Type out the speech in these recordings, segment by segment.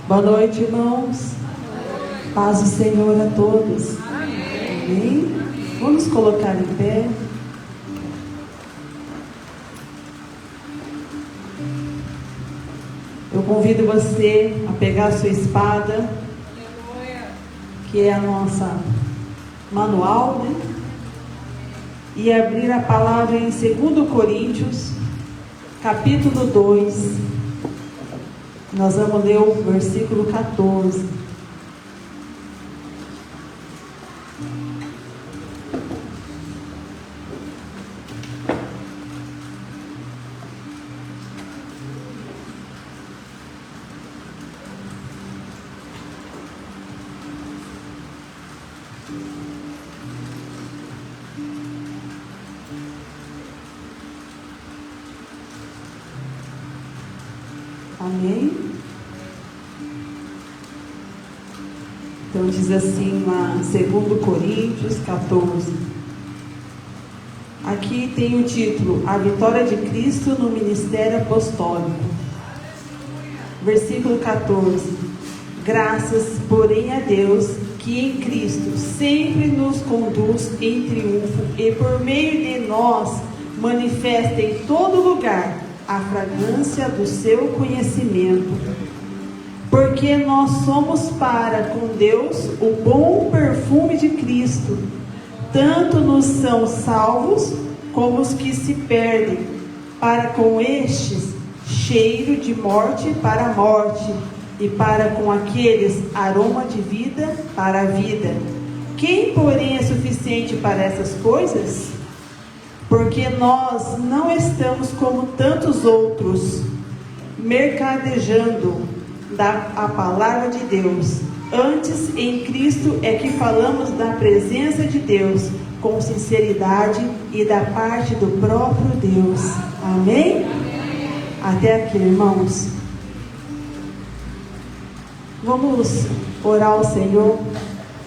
Boa noite, irmãos. Paz do Senhor a todos. Amém? Vamos colocar em pé. Eu convido você a pegar a sua espada, que é a nossa manual, né? E abrir a palavra em 2 Coríntios, capítulo 2. Nós vamos ler o versículo 14. Amém? Então diz assim lá, 2 Coríntios 14. Aqui tem o título: A vitória de Cristo no ministério apostólico. Versículo 14. Graças, porém, a Deus, que em Cristo sempre nos conduz em triunfo e por meio de nós manifesta em todo lugar a fragrância do seu conhecimento. Porque nós somos para com Deus o bom perfume de Cristo, tanto nos são salvos como os que se perdem, para com estes cheiro de morte para a morte, e para com aqueles aroma de vida para a vida. Quem, porém, é suficiente para essas coisas? Porque nós não estamos como tantos outros, mercadejando a palavra de Deus. Antes, em Cristo é que falamos da presença de Deus, com sinceridade e da parte do próprio Deus. Amém? Até aqui, irmãos. Vamos orar ao Senhor.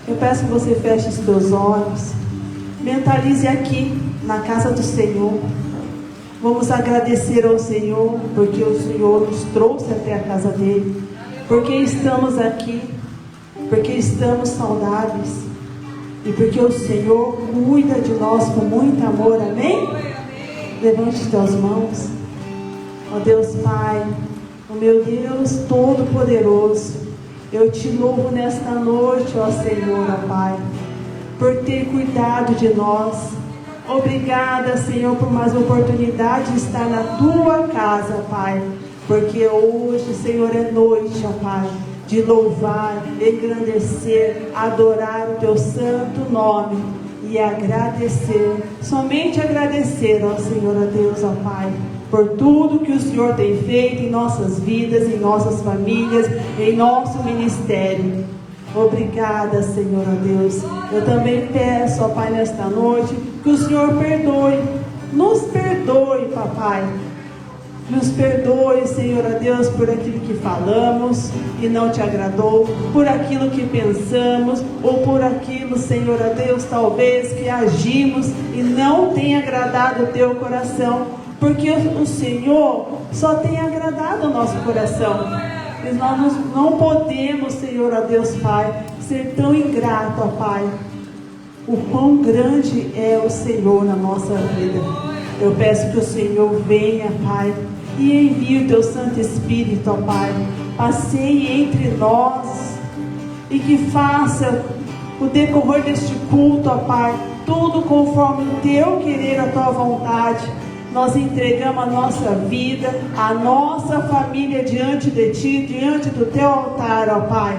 Eu peço que você feche os seus olhos. Mentalize aqui, na casa do Senhor. Vamos agradecer ao Senhor, porque o Senhor nos trouxe até a casa dele. Porque estamos aqui, porque estamos saudáveis, e porque o Senhor cuida de nós com muito amor. Amém? Levante teus mãos. Ó Deus Pai, ó meu Deus Todo-Poderoso, eu te louvo nesta noite, ó Senhor, ó Pai, por ter cuidado de nós. Obrigada, Senhor, por mais uma oportunidade de estar na tua casa, Pai. Porque hoje, Senhor, é noite, ó Pai, de louvar, engrandecer, adorar o teu santo nome e agradecer, somente agradecer, ó Senhor, a Deus, ó Pai, por tudo que o Senhor tem feito em nossas vidas, em nossas famílias, em nosso ministério. Obrigada, Senhor, ó Deus. Eu também peço, ó Pai, nesta noite, que o Senhor perdoe, nos perdoe, papai. Nos perdoe, Senhor, ó Deus, por aquilo que falamos e não te agradou, por aquilo que pensamos, ou por aquilo, Senhor, ó Deus, talvez que agimos e não tenha agradado o teu coração, porque o Senhor só tem agradado o nosso coração. Mas nós não podemos, Senhor, ó Deus Pai, ser tão ingrato, ó Pai. O quão grande é o Senhor na nossa vida. Eu peço que o Senhor venha, Pai, e envie o teu Santo Espírito, ó Pai, passeie entre nós e que faça o decorrer deste culto, ó Pai, tudo conforme o teu querer, a tua vontade. Nós entregamos a nossa vida, a nossa família diante de ti, diante do teu altar, ó Pai,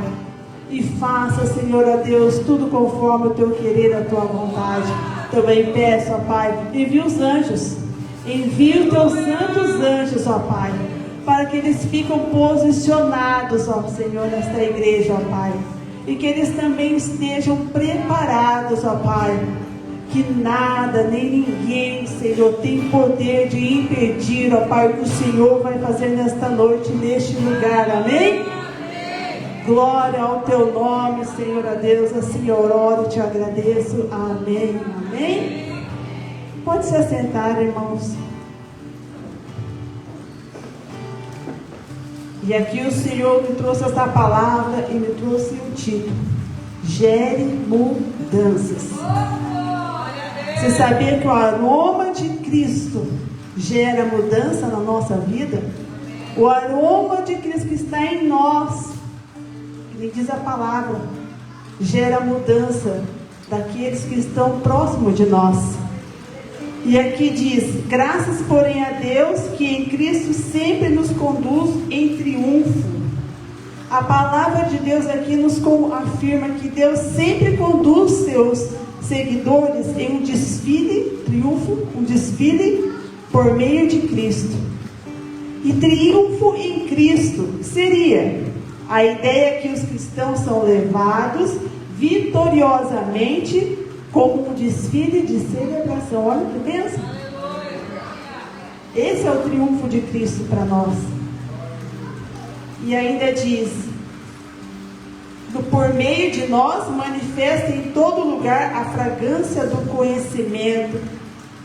e faça, Senhor, ó Deus, tudo conforme o teu querer, a tua vontade. Também peço, ó Pai, envie os anjos. Envia os teus santos anjos, ó Pai, para que eles fiquem posicionados, ó Senhor, nesta igreja, ó Pai, e que eles também estejam preparados, ó Pai, que nada, nem ninguém, Senhor, tem poder de impedir, ó Pai, o que o Senhor vai fazer nesta noite, neste lugar. Amém? Glória ao teu nome, Senhor, a Deus. Assim eu oro e te agradeço. Amém. Amém. Pode se assentar, irmãos. E aqui o Senhor me trouxe essa palavra e me trouxe o título: Gere mudanças. Você sabia que o aroma de Cristo gera mudança na nossa vida? O aroma de Cristo que está em nós, ele diz a palavra, gera mudança daqueles que estão próximos de nós. E aqui diz: graças, porém, a Deus que em Cristo sempre nos conduz em triunfo. A palavra de Deus aqui nos afirma que Deus sempre conduz seus seguidores em um desfile, triunfo, um desfile por meio de Cristo. E triunfo em Cristo seria a ideia que os cristãos são levados vitoriosamente como um desfile de celebração. Olha que bênção! Esse é o triunfo de Cristo para nós. E ainda diz: por meio de nós manifesta em todo lugar a fragrância do conhecimento.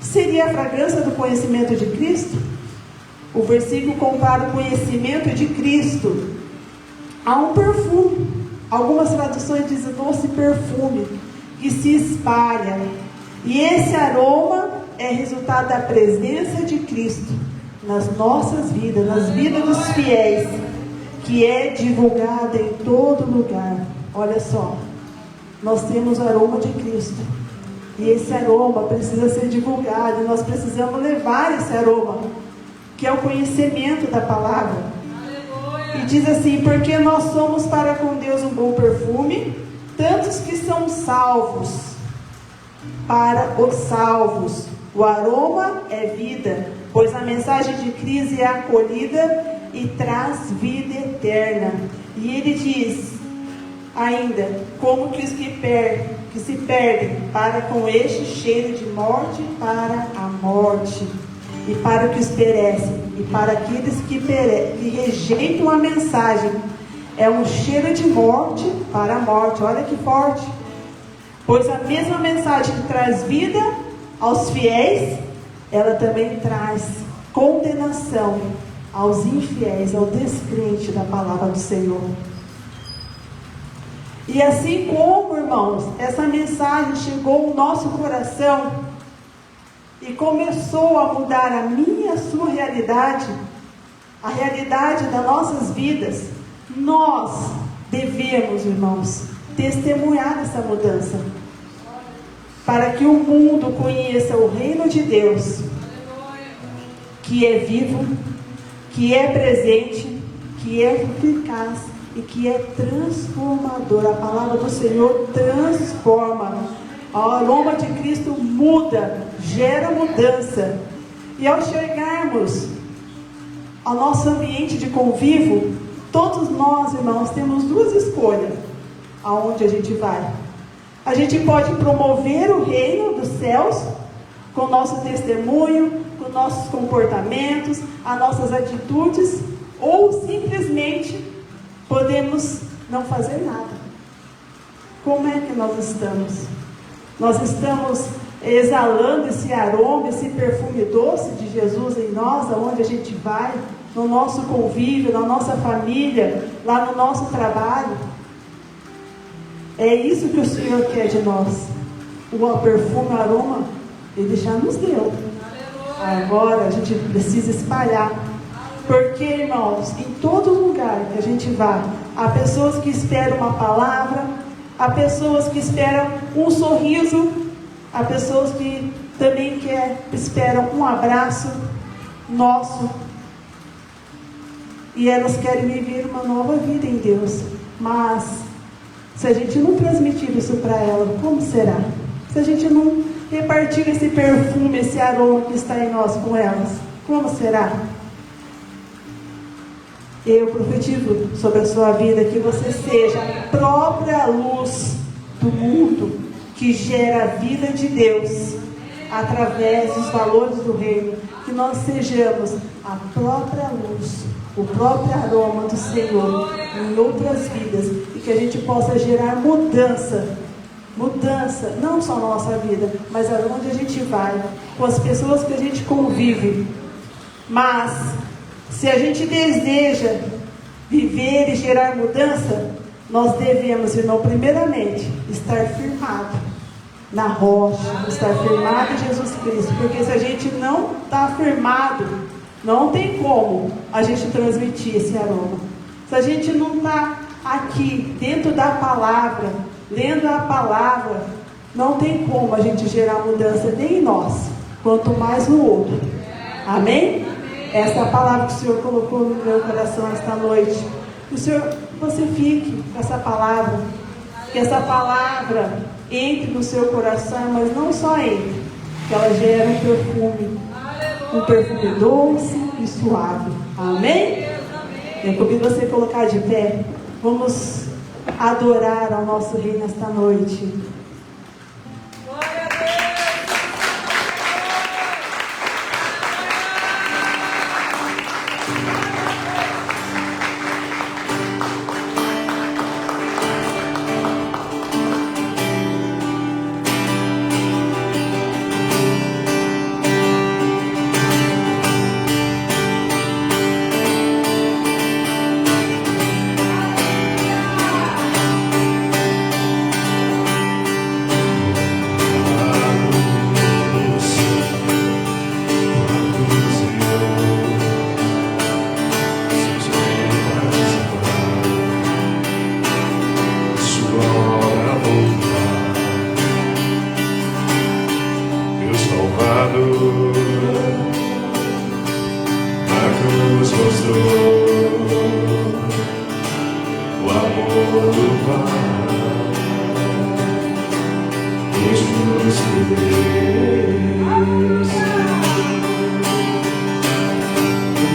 Seria a fragrância do conhecimento de Cristo? O versículo compara o conhecimento de Cristo a um perfume. Algumas traduções dizem doce perfume que se espalha. E esse aroma é resultado da presença de Cristo nas nossas vidas, nas vidas dos fiéis, que é divulgada em todo lugar. Olha só, nós temos o aroma de Cristo, e esse aroma precisa ser divulgado, e nós precisamos levar esse aroma, que é o conhecimento da palavra. E diz assim: porque nós somos para com Deus um bom perfume, tantos que são salvos. Para os salvos, o aroma é vida, pois a mensagem de Cristo é acolhida e traz vida eterna. E ele diz ainda: como que os que se perdem, para com este cheiro de morte para a morte, e para os que perecem, e para aqueles que rejeitam a mensagem, é um cheiro de morte para a morte. Olha que forte! Pois a mesma mensagem que traz vida aos fiéis, ela também traz condenação aos infiéis, ao descrente da palavra do Senhor. E assim como, irmãos, essa mensagem chegou ao nosso coração e começou a mudar a minha e a sua realidade, a realidade das nossas vidas, nós devemos, irmãos, testemunhar essa mudança, para que o mundo conheça o reino de Deus, que é vivo, que é presente, que é eficaz e que é transformador. A palavra do Senhor transforma. O aroma de Cristo muda, gera mudança. E ao chegarmos ao nosso ambiente de convívio, todos nós, irmãos, temos duas escolhas: aonde a gente vai. A gente pode promover o reino dos céus com o nosso testemunho, com nossos comportamentos, as nossas atitudes, ou simplesmente podemos não fazer nada. Como é que nós estamos? Nós estamos exalando esse aroma, esse perfume doce de Jesus em nós, aonde a gente vai, no nosso convívio, na nossa família, lá no nosso trabalho? É isso que o Senhor quer de nós. O perfume, o aroma, Ele já nos deu. Agora a gente precisa espalhar. Porque, irmãos, em todo lugar que a gente vá, há pessoas que esperam uma palavra, há pessoas que esperam um sorriso, há pessoas que também esperam um abraço nosso, e elas querem viver uma nova vida em Deus. Mas se a gente não transmitir isso para elas, como será? Se a gente não repartir esse perfume, esse aroma que está em nós com elas, como será? Eu profetizo sobre a sua vida que você seja a própria luz do mundo, que gera a vida de Deus através dos valores do reino. Que nós sejamos a própria luz, o próprio aroma do Senhor em outras vidas, e que a gente possa gerar mudança, não só na nossa vida, mas aonde a gente vai, com as pessoas que a gente convive. Mas se a gente deseja viver e gerar mudança, nós devemos, irmão, primeiramente, estar firmado na rocha, estar firmado em Jesus Cristo, porque se a gente não está firmado, não tem como a gente transmitir esse aroma. Se a gente não está aqui dentro da palavra, lendo a palavra, não tem como a gente gerar mudança nem em nós, quanto mais no outro. Amém? Essa é a palavra que o Senhor colocou no meu coração esta noite. O Senhor, você fique com essa palavra, que essa palavra entre no seu coração, mas não só entre, que ela gera um perfume doce e suave. Amém? Eu convido você a colocar de pé. Vamos adorar ao nosso Rei nesta noite.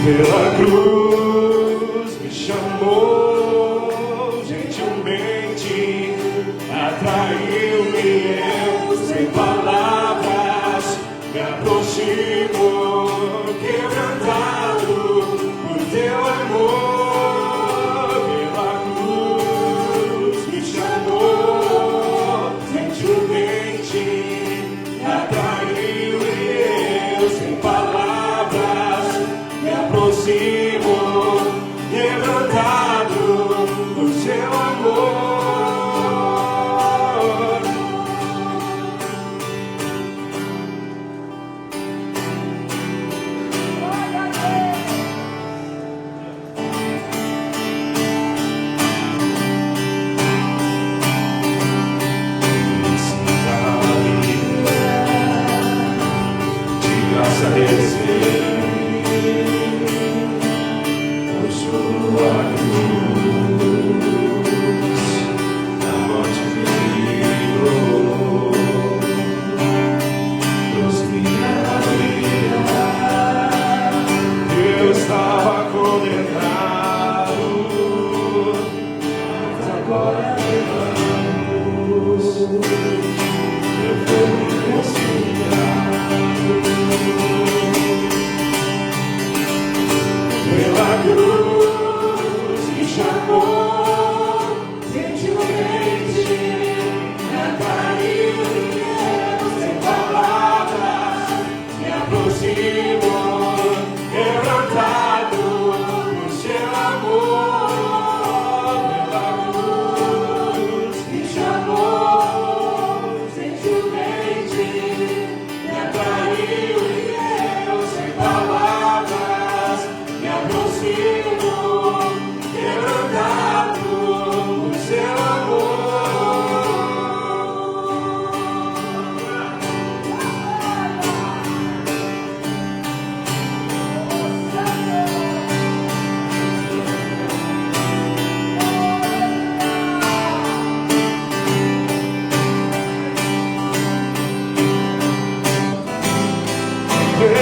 Pela cruz me chamou gentilmente, atraiu-me, eu sem palavras me aproximo, quebrantado por teu amor. Pela cruz me chamou gentilmente, atraiu-me, eu sem palavras me aproximo, quebrantado por seu amor. De graça recebi.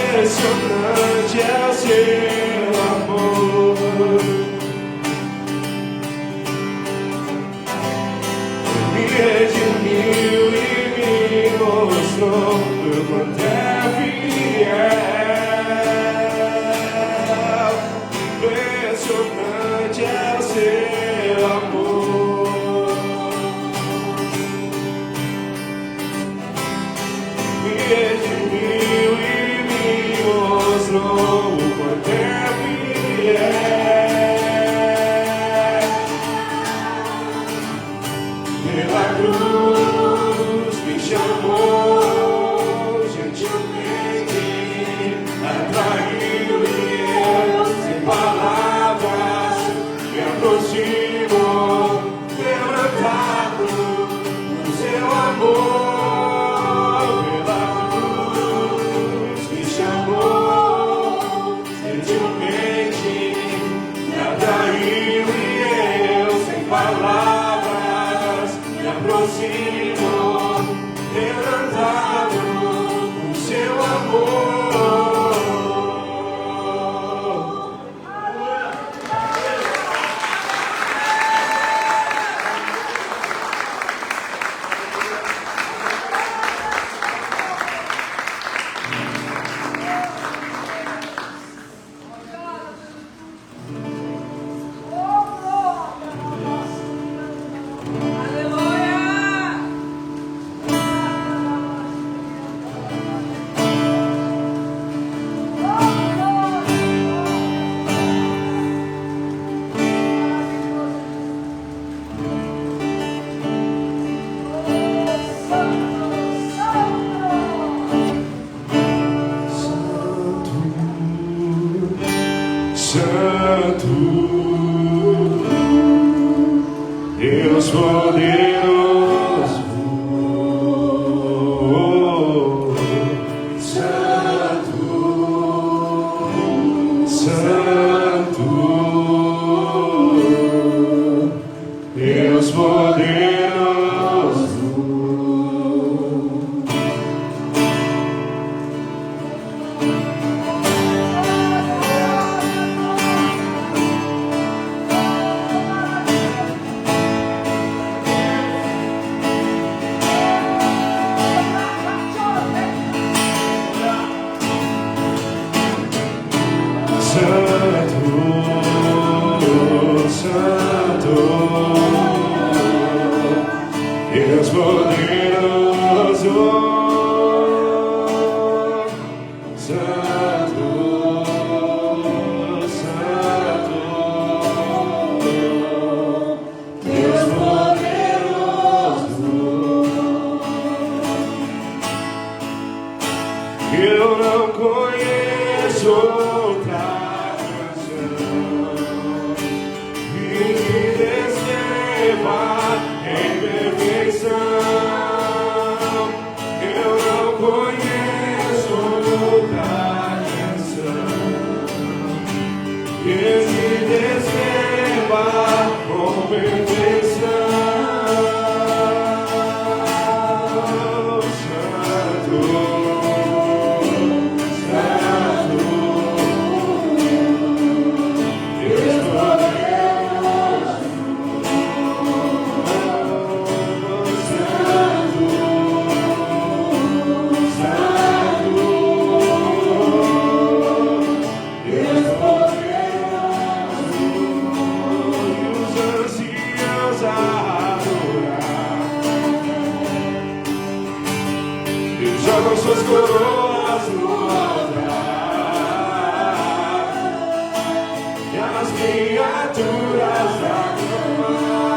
Impressionante é o seu amor, me redimiu e me mostrou o quanto é fiel. Impressionante é o seu amor, me redimiu e mostrou o quanto é fiel. aproximo, quebrantado no seu amor, pela cruz me chamou, gentilmente me atraiu e eu, sem palavras, me aproximo, quebrantado no seu amor. Santo, Deus poderoso, Santo, Santo, Deus poderoso. Santo, Deus poderoso, Santo, Santo, Deus poderoso. Eu não conheço outra em perfeição. Eu não conheço outra canção que me descreva com perfeição. Santo, Santo, Deus poderoso. Jogam suas coroas no altar e as criaturas da cama,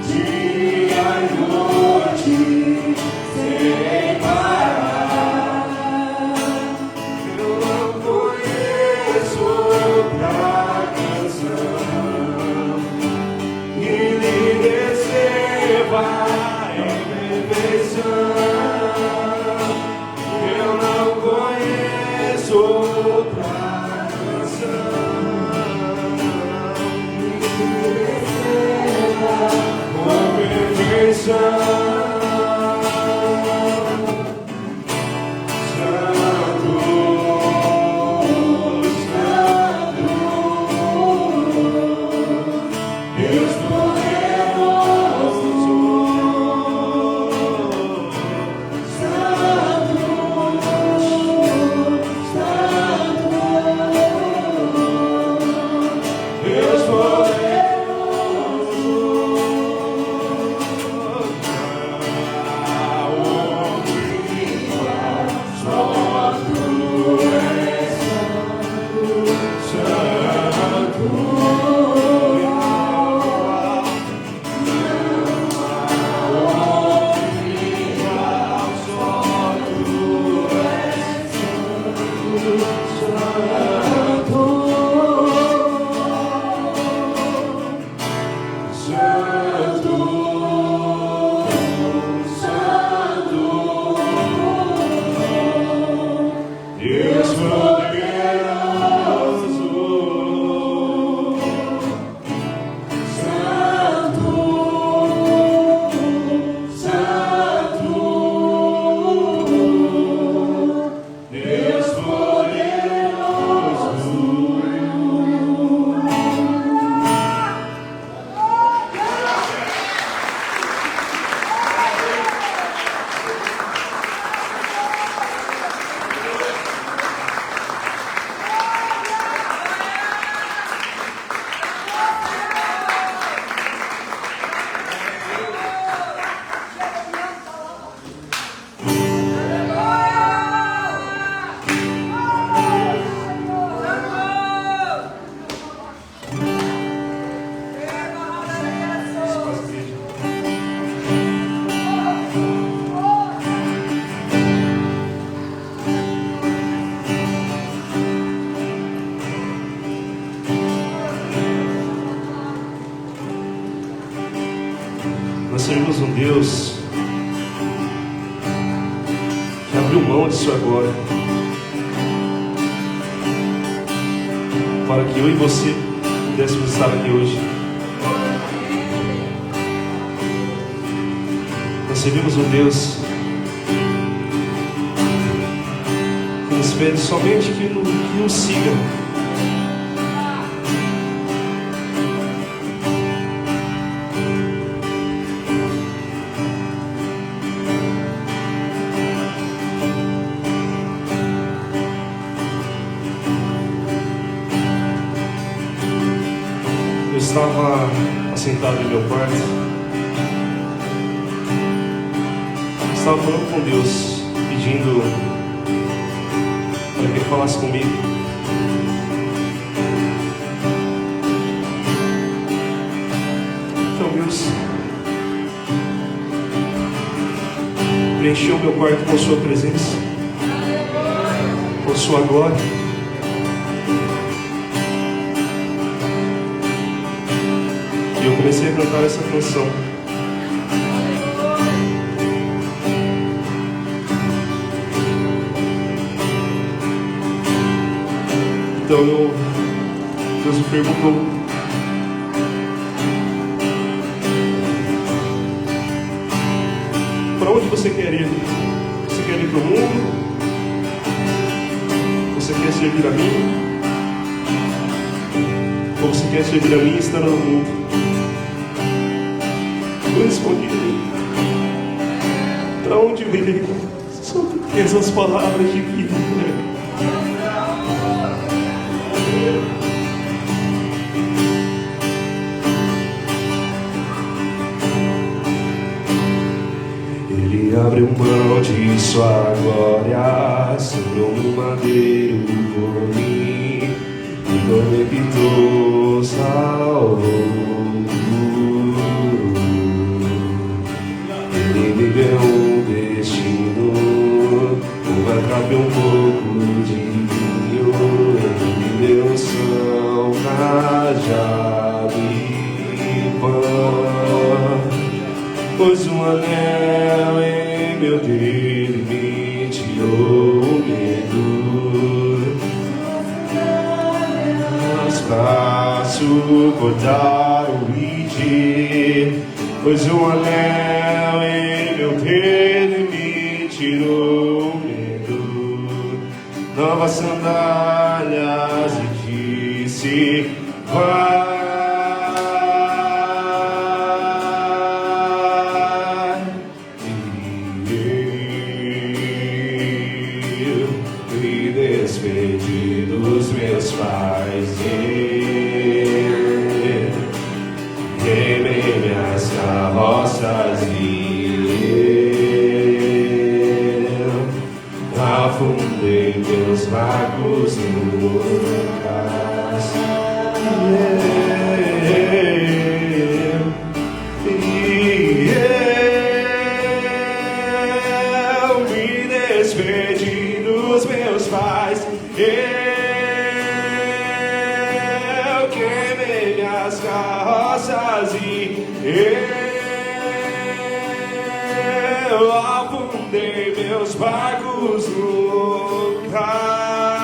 dia e noite sem parar. Eu não conheço outra canção que lhe descreva em perfeição. Eu não conheço outra canção que lhe descreva com perfeição. servimos um Deus que abriu mão de sua glória para que eu e você pudéssemos estar aqui hoje. Nós servimos um Deus que nos pede somente que nos siga. Eu estava assentado em meu quarto, estava falando com Deus, pedindo para que Ele falasse comigo. Então Deus preencheu meu quarto com sua presença, com sua glória. E eu comecei a cantar essa canção. Então Deus me perguntou: para onde você quer ir? Você quer ir para o mundo? Você quer servir a mim? Ou você quer servir a mim estando no mundo? Eu respondi: para onde eu irei? São essas palavras de vida. Ele abriu mão de sua glória, sangrou no madeiro por mim, e conectou, salvou. Ele me deu um destino, uma capa e um pouco de vinho. Ele me deu são, cajado e pão, pôs um anel em meu dedo e me tirou o medo. Mas passo, cortaram e pôs um anel em meu dedo e me tirou o medo. Novas sandálias e disse: vai. E eu me despedi dos meus pais. Queimei minhas carroças e eu afundei meus barcos no cais. E eu me despedi dos meus pais. Eu queimei minhas carroças e eu afundei meus barcos no cais.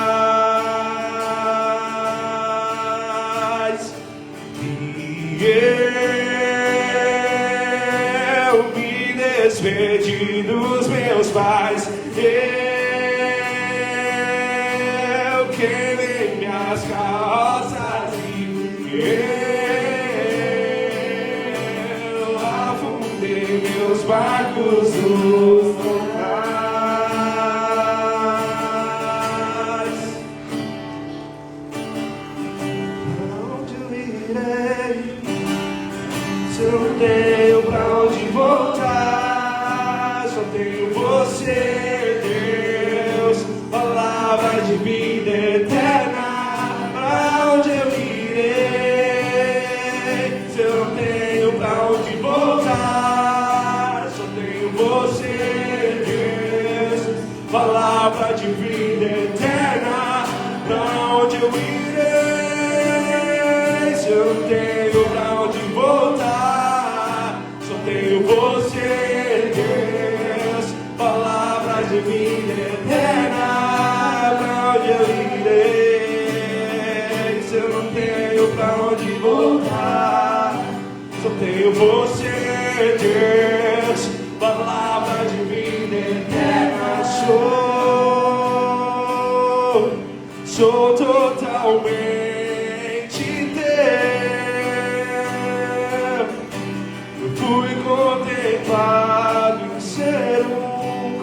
E eu me despedi dos meus pais. Eu queimei minhas carroças e eu afundei meus barcos no cais. Pra onde eu irei? Se eu não tenho pra onde voltar, só tenho você, Deus, palavra de vida eterna. Pra onde eu irei? Se eu não tenho pra onde voltar, só tenho você, Deus, palavra de vida eterna. Pra onde eu irei? Se eu não tenho pra onde voltar, só tenho você. onde voltar. Só tenho você, Deus, palavra de vida eterna. Sou totalmente teu. Eu fui contemplado em ser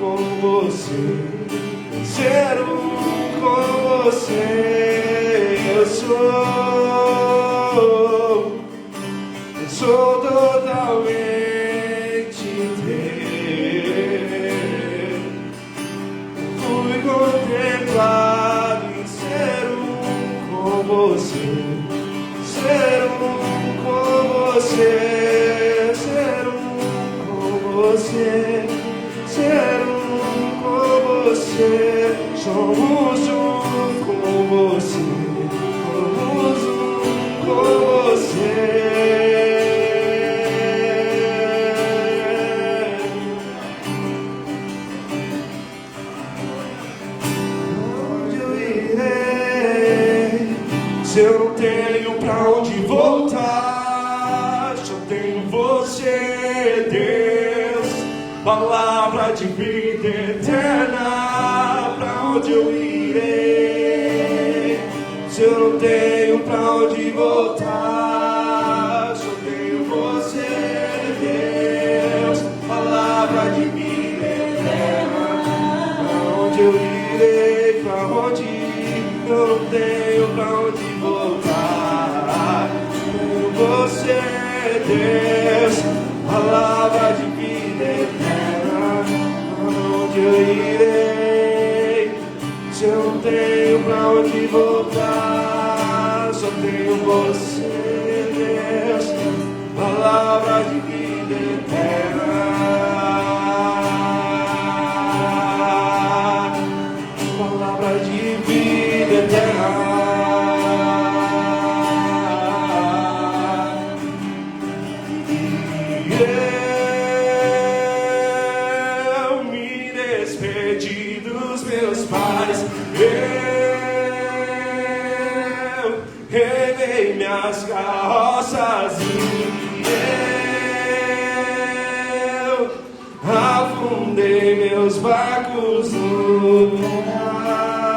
com você, ser com você. Eu sou totalmente teu. Fui contemplado em ser com você, ser com você, ser com você, ser com você. Somos com você, somos com você. Se eu não tenho pra onde voltar, só tenho você, Deus, palavra de vida eterna. Pra onde eu irei? Se eu não tenho pra onde voltar, só tenho você, Deus, palavra de vida eterna. Pra onde eu irei? Pra onde eu não tenho pra onde voltar. Tenho você, Deus, palavra de vida eterna. Onde eu irei? Se eu não tenho pra onde voltar, só tenho você, Deus, palavra de vida eterna. Palavra de vida eterna. Relei minhas carroças e eu afundei meus barcos no mar.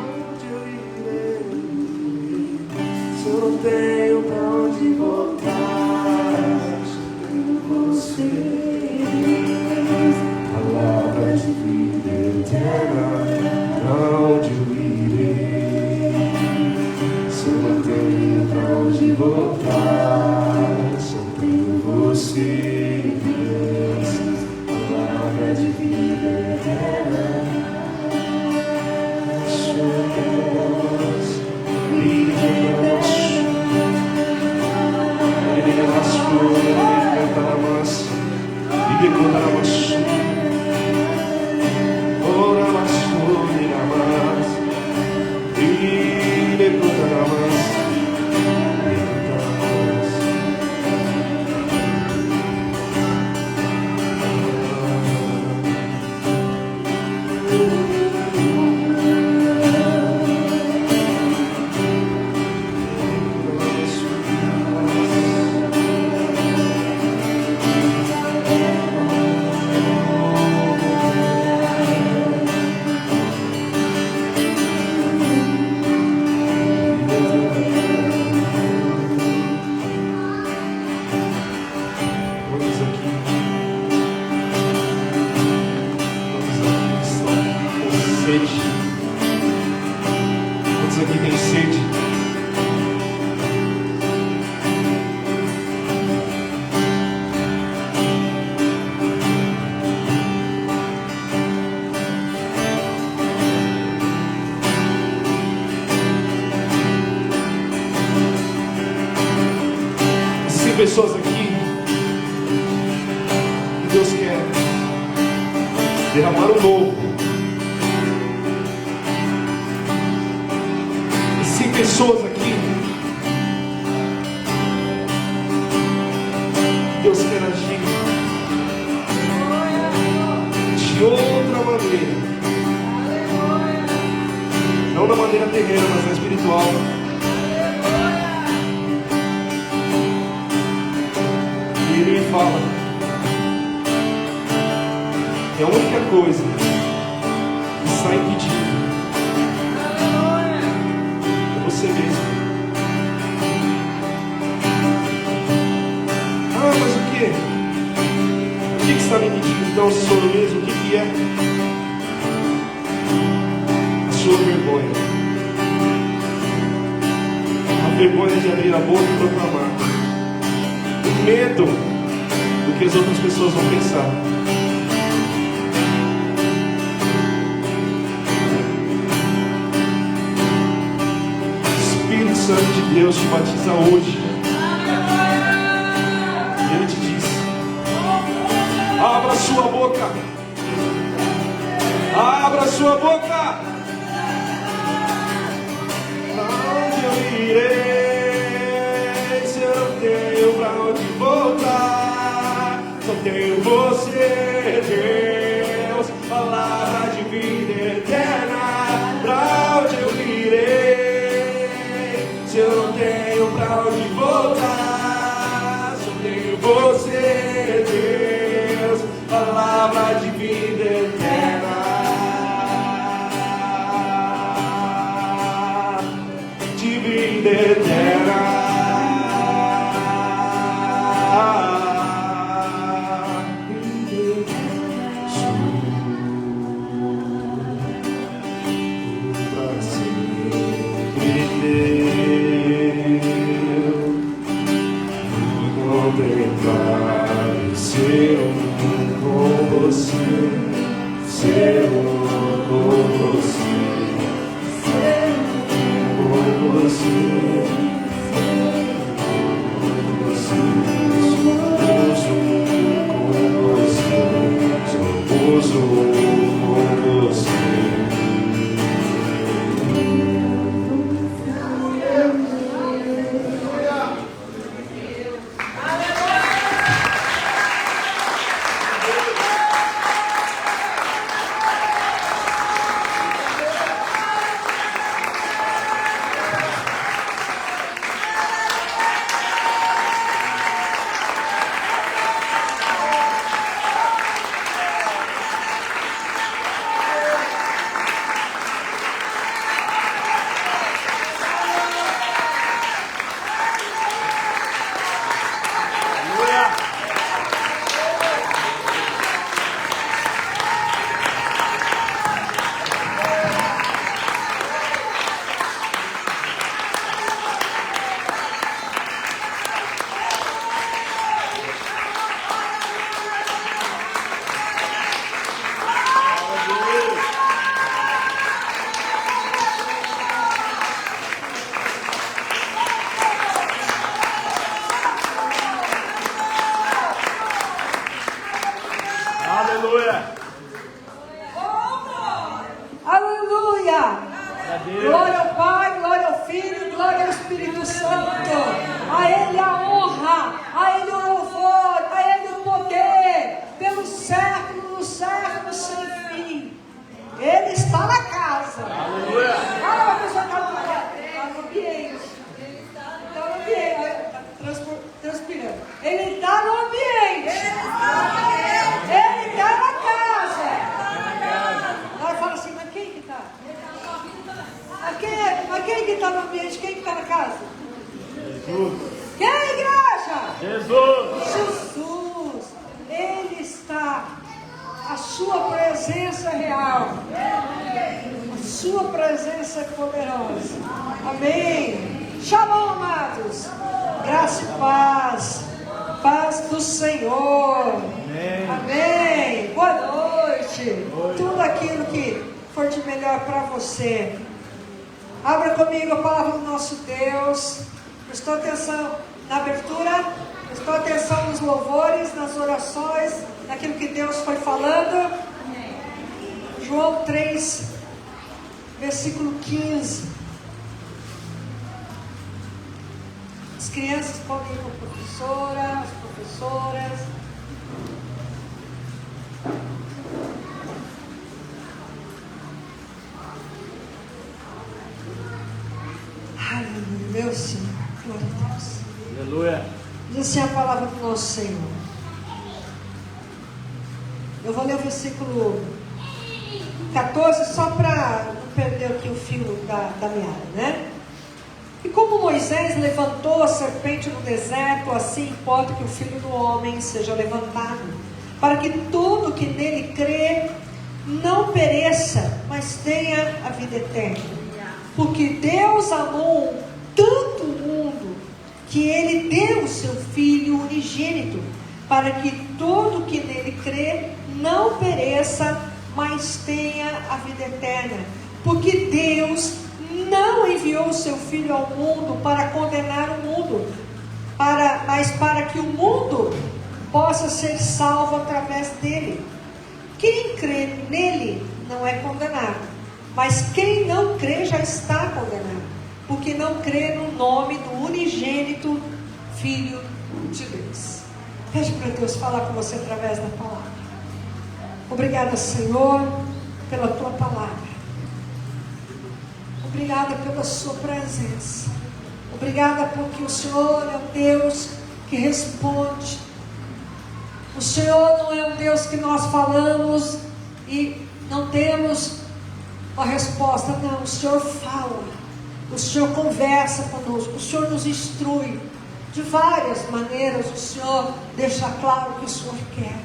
Onde eu irei? Se eu não tenho pra onde voltar, só tenho você. Palavra de vida eterna, aonde eu irei? Se eu não tenho pra onde voltar, só tenho você, Deus, palavra de vida eterna. Quantos aqui tem sede? Existem pessoas aqui que Deus quer derramar o novo. Existem pessoas aqui, Deus quer agir de outra maneira. maneira terrena, mas é espiritual. E ele me fala que a única coisa que está impedindo é você mesmo. Ah, mas o quê? O que está me impedindo? Então, sou eu mesmo? O que é? A sua vergonha. A vergonha de abrir a boca e proclamar. O medo do que as outras pessoas vão pensar. O Espírito Santo de Deus te batiza hoje. E Ele te diz: abra sua boca. Abra sua boca. Aonde eu irei se eu não tenho pra onde voltar? Só tenho você, Deus, palavra de vida eterna. Pra onde eu irei se eu não tenho pra onde voltar? Só tenho você, Deus, palavra de vida eterna. De vida eterna. Pra sempre teu, vou contemplar e ser um com você, ser um com você, ser um com você, somos um com você, somos um com você. Aleluia! Aleluia! Glória ao Pai, glória ao Filho, glória ao Espírito Santo. A Ele a honra, a Ele o louvor, a Ele o poder, pelos séculos, séculos sem fim. Ele está na casa. Aleluia! Ah, a pessoa está no ambiente. Está no ambiente, transpirando. Ele está no ambiente. Ele está na casa. Agora fala assim, mas quem que está? Mas quem que está no ambiente? Quem que está na casa? Jesus! Quem é a igreja? Jesus! Jesus. Ele está. A sua presença é real. A sua presença é poderosa. Amém. Shalom, amados. Graça e paz. Paz do Senhor. Amém. Amém. Boa noite. Tudo aquilo que for de melhor para você. Abra comigo a palavra do nosso Deus. Prestou atenção na abertura? Prestou atenção nos louvores, nas orações, naquilo que Deus foi falando? João 3, versículo 15. As crianças podem ir com a professora, as professoras. Aleluia, meu Senhor. Glória a Deus. Aleluia. Diz assim a palavra do nosso Senhor. Eu vou ler o versículo 14, só para não perder aqui o fio da meada, né? E como Moisés levantou a serpente no deserto, assim importa que o Filho do Homem seja levantado, para que todo que nele crê não pereça, mas tenha a vida eterna. Porque Deus amou tanto o mundo, que Ele deu o seu Filho unigênito, para que todo que nele crê não pereça, mas tenha a vida eterna. Porque Deus não enviou o seu Filho ao mundo para condenar o mundo, mas para que o mundo possa ser salvo através dele. Quem crê nele não é condenado, mas quem não crê já está condenado, porque não crê no nome do unigênito Filho de Deus. Pede para Deus falar com você através da palavra. Obrigada, Senhor, pela tua palavra. Obrigada pela sua presença. Obrigada porque o Senhor é um Deus que responde. O Senhor não é um Deus que nós falamos e não temos uma resposta. Não, o Senhor fala. O Senhor conversa conosco. O Senhor nos instrui. De várias maneiras o Senhor deixa claro o que o Senhor quer.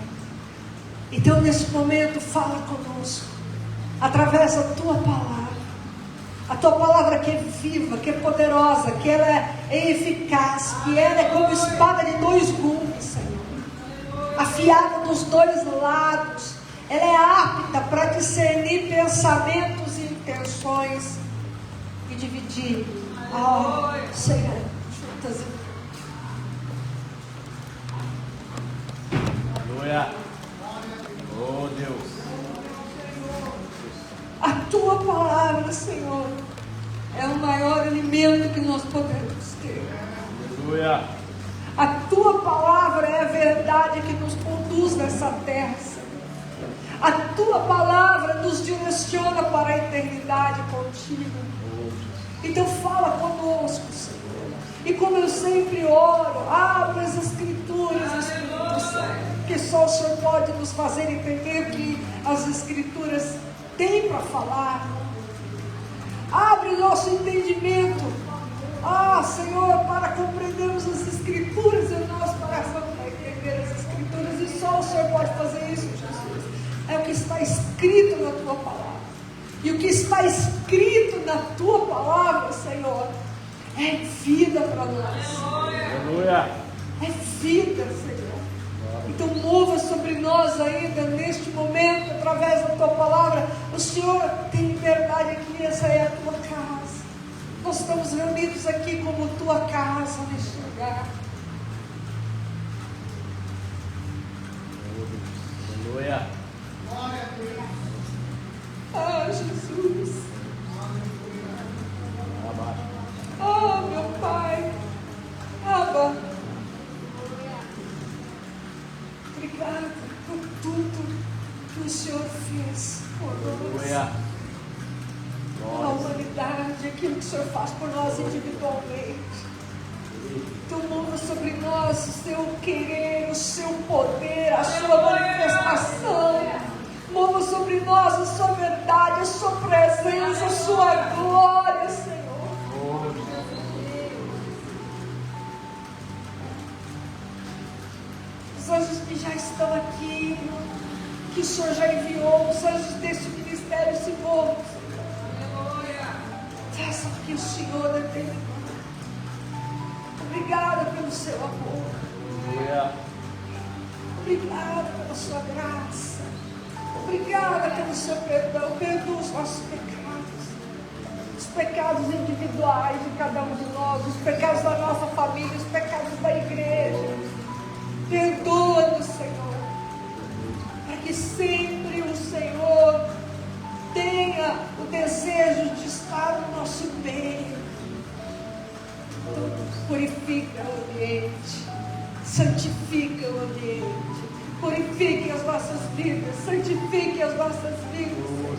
Então nesse momento fala conosco. Através da tua palavra. A tua palavra que é viva, que é poderosa, que ela é eficaz, que ela é como espada de dois gumes, Senhor. Afiada dos dois lados. Ela é apta para discernir pensamentos e intenções e dividir. Senhor, juntas e Aleluia. Oh Deus. a tua palavra, Senhor, é o maior alimento que nós podemos ter. Aleluia. A tua palavra é a verdade que nos conduz nessa terra, Senhor. A tua palavra nos direciona para a eternidade contigo. Então fala conosco, Senhor. E como eu sempre oro, abre as Escrituras, Espírito Santo, que só o Senhor pode nos fazer entender que as Escrituras têm para falar. Abre o nosso entendimento, Senhor, para compreendermos as Escrituras e o nosso coração para entender as Escrituras. E só o Senhor pode fazer isso, Jesus. É o que está escrito na tua palavra. E o que está escrito na tua palavra, Senhor, é vida para nós. Aleluia. É vida, Senhor. Então mova sobre nós ainda neste momento, através da tua palavra. O Senhor tem liberdade aqui, essa é a tua casa. Nós estamos reunidos aqui como tua casa neste lugar. Aleluia. Jesus. Meu Pai. Abba. Obrigado por tudo que o Senhor fez por nós. Aleluia. Pela humanidade, aquilo que o Senhor faz por nós individualmente. Então mova sobre nós o seu querer, o seu poder, a sua manifestação. Mova sobre nós a sua verdade, a sua presença, a sua glória, Senhor. Os anjos que já estão aqui, que o Senhor já enviou, os anjos desse ministério se movam, Senhor. Faça o que o Senhor determinou. Obrigada pelo seu amor. Obrigada pela sua graça. Obrigada pelo seu perdão. Perdoa os nossos pecados. Os pecados individuais de cada um de nós. Os pecados da nossa família. Os pecados da igreja. Perdoa-nos, Senhor. Para que sempre o Senhor tenha o desejo de estar no nosso meio. Então, purifica o ambiente. Santifica o ambiente. Purifique as nossas vidas. Santifique as nossas vidas, Senhor.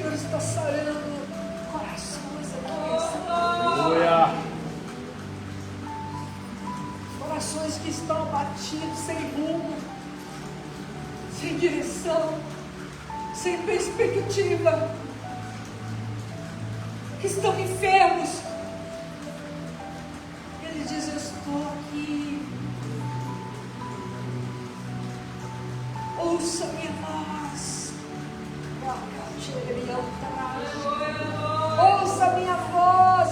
Senhor está sarando corações aqui. Aleluia. Corações que estão abatidos, sem rumo, sem direção, sem perspectiva, que estão enfermos. Ele diz: eu estou aqui. Ouça minha voz. Ouça minha voz.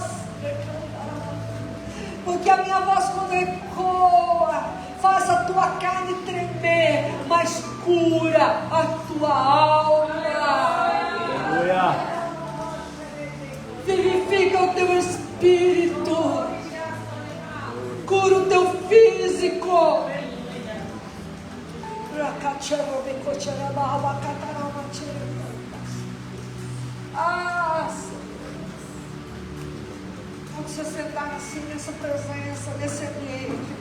Porque a minha voz, quando ecoa, faz a tua carne tremer, mas cura a tua alma. Aleluia. Vivifica o teu espírito, cura o teu físico. Vamos se sentar assim nessa presença, nesse ambiente.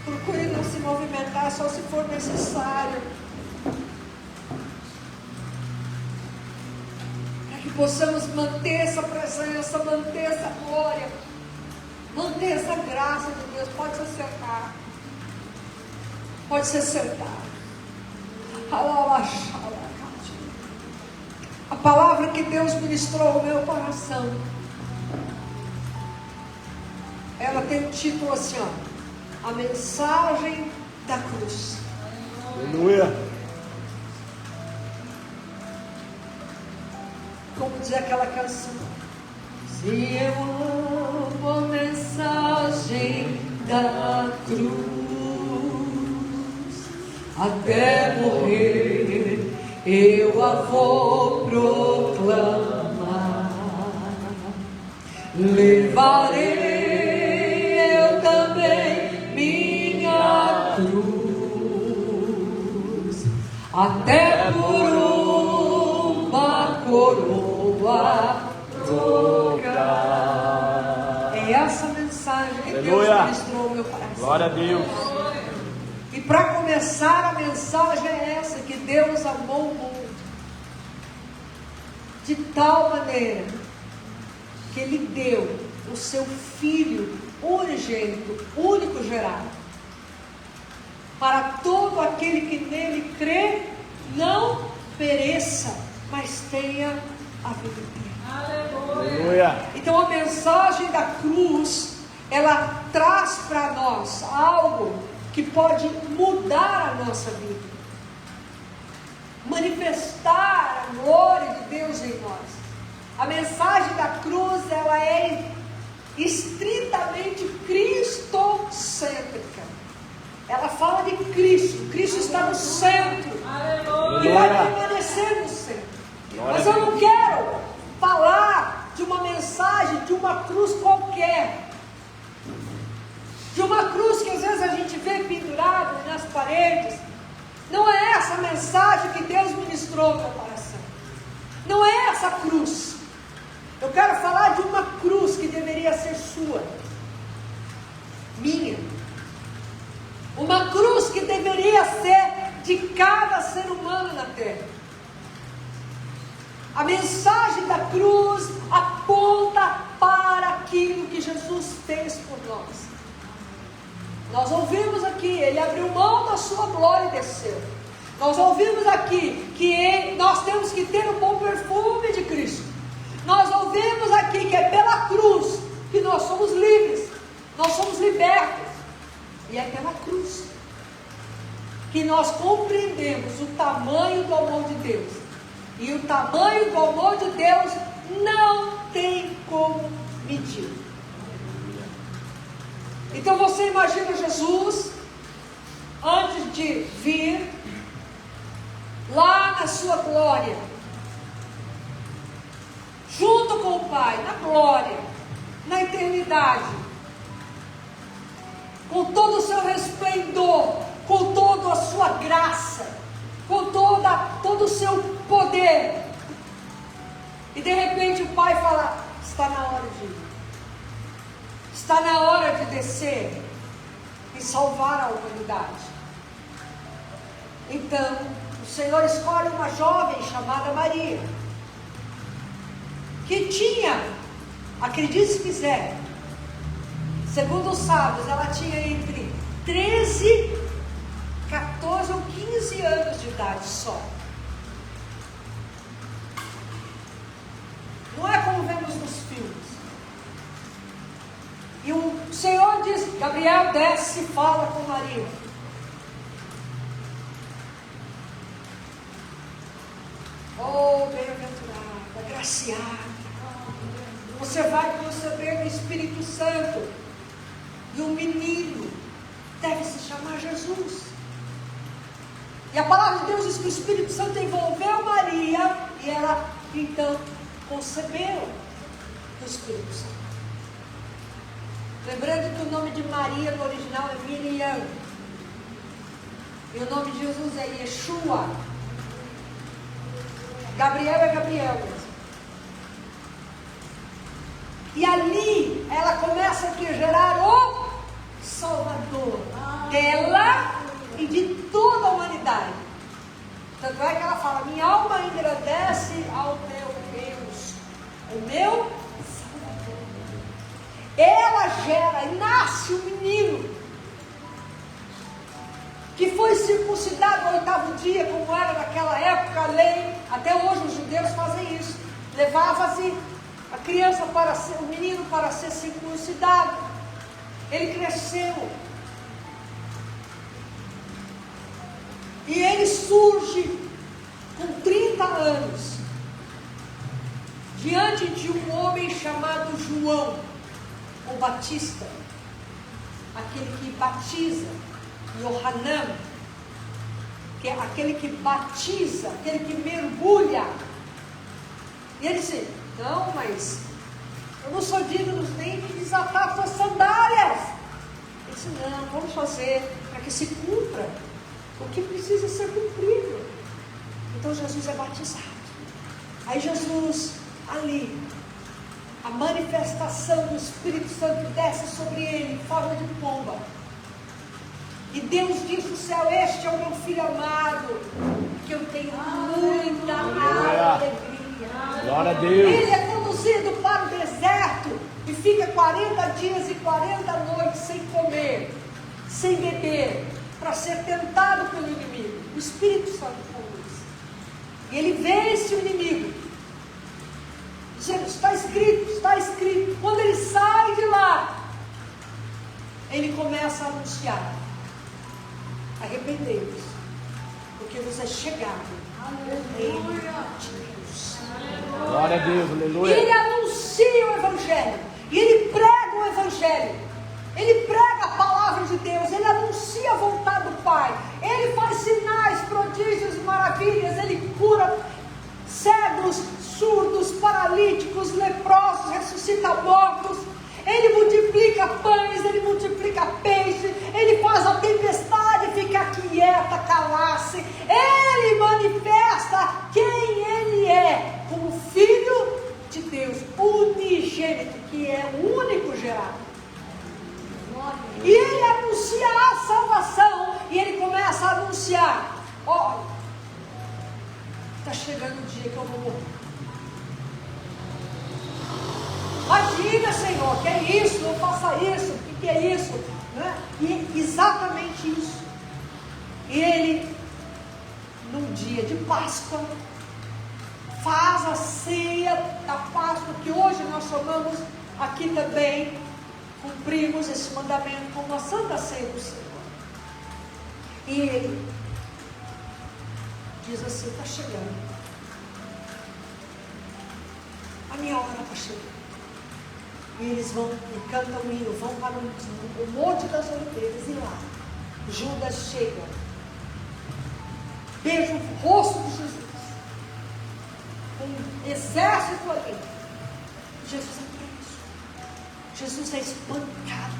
Procure não se movimentar, só se for necessário, para que possamos manter essa presença, manter essa glória, manter essa graça de Deus. Pode se sentar. Pode se sentar. A palavra que Deus ministrou ao meu coração, ela tem um título assim, ó: a mensagem da cruz. Aleluia. Como diz aquela canção: se eu amo a mensagem da cruz, até morrer eu a vou proclamar. Levarei eu também minha cruz, até por uma coroa trocar. É essa mensagem que Deus ministrou ao meu coração. Glória a Deus. E para começar, a mensagem é essa: que Deus amou o mundo de tal maneira que Ele deu o seu Filho unigênito, único gerado, para todo aquele que nele crê não pereça, mas tenha a vida eterna. Aleluia. Então a mensagem da cruz, ela traz para nós algo que pode mudar a nossa vida, manifestar a glória de Deus em nós. A mensagem da cruz, ela é estritamente cristocêntrica. Ela fala de Cristo. Cristo está no centro. E vai permanecer no centro. Mas eu não quero falar de uma mensagem de uma cruz qualquer, de uma cruz que às vezes a gente vê pendurada nas paredes. Não é essa a mensagem que Deus ministrou ao meu coração. Não é essa cruz. Eu quero falar de uma cruz que deveria ser sua, minha. Uma cruz que deveria ser de cada ser humano na terra. A mensagem da cruz aponta para aquilo que Jesus fez por nós. Nós ouvimos aqui, Ele abriu mão da sua glória e desceu. Nós ouvimos aqui que nós temos que ter o bom perfume de Cristo. Nós ouvimos aqui que é pela cruz que nós somos livres, nós somos libertos. E é pela cruz que nós compreendemos o tamanho do amor de Deus. E o tamanho do amor de Deus não tem como medir. Então você imagina Jesus, antes de vir, lá na sua glória, junto com o Pai, na glória, na eternidade, com todo o seu resplendor, com toda a sua graça, com todo o seu poder. E de repente o Pai fala: está na hora de ir. Está na hora de descer e salvar a humanidade. Então o Senhor escolhe uma jovem chamada Maria, que tinha, acredite se quiser, segundo os sábios, ela tinha entre 13, 14 ou 15 anos de idade só. Não é como vemos nos filmes. E o Senhor diz, Gabriel desce e fala com Maria. Oh, bem-aventurada, agraciada, você vai conceber o Espírito Santo, e o menino deve se chamar Jesus. E a palavra de Deus diz que o Espírito Santo envolveu Maria, e ela então concebeu o Espírito Santo. Lembrando que o nome de Maria no original é Miriam, e o nome de Jesus é Yeshua. Gabriel é Gabriel mesmo. E ali ela começa a gerar o Salvador dela e de toda a humanidade. Tanto é que ela fala, minha alma engrandece ao teu Deus, o meu Salvador. Ela gera e nasce um menino que foi circuncidado ao 8º dia, como era naquela época a lei. Até hoje os judeus fazem isso. Levava-se a criança o menino para ser circuncidado. Ele cresceu. E ele surge com 30 anos diante de um homem chamado João, o Batista, aquele que batiza, Yohanan, que é aquele que batiza, aquele que mergulha. E ele disse, não, mas eu não sou digno nem de desatar suas sandálias. Ele disse, não, vamos fazer para que se cumpra o que precisa ser cumprido. Então Jesus é batizado. Aí Jesus, ali, a manifestação do Espírito Santo desce sobre ele em forma de pomba. E Deus diz no céu, este é o meu filho amado, que eu tenho muita alegria. Glória a Deus. Ele é conduzido para o deserto e fica 40 dias e 40 noites sem comer, sem beber, para ser tentado pelo inimigo. O Espírito Santo conduz. E ele vence o inimigo, dizendo, está escrito, está escrito. Quando ele sai de lá, ele começa a anunciar, arrependei-vos, porque vos é chegado o reino de Deus. Glória a Deus, aleluia. E ele anuncia o Evangelho, e ele prega o Evangelho, ele prega a palavra de Deus, ele anuncia a vontade do Pai, ele faz sinais, prodígios, maravilhas, ele cura cegos, surdos, paralíticos, leprosos, ressuscita mortos, ele multiplica pães, ele multiplica peixe, ele faz a tempestade ficar quieta, calar-se, ele manifesta quem ele é, como Filho de Deus, unigênito, que é o único gerado. E ele anuncia a salvação, e ele começa a anunciar, olha, está chegando o dia que eu vou morrer. Imagina, Senhor, que é isso, não faça isso, o que é isso? Né? E exatamente isso. E ele, num dia de Páscoa, faz a ceia da Páscoa, que hoje nós chamamos aqui também, cumprimos esse mandamento como a Santa Ceia do Senhor. E ele diz assim, está chegando. A minha hora está chegando. E eles vão e cantam o hino, vão para o Monte das Oliveiras, e lá Judas chega, beija o rosto de Jesus, com um exército ali. Jesus é preso, Jesus é espancado,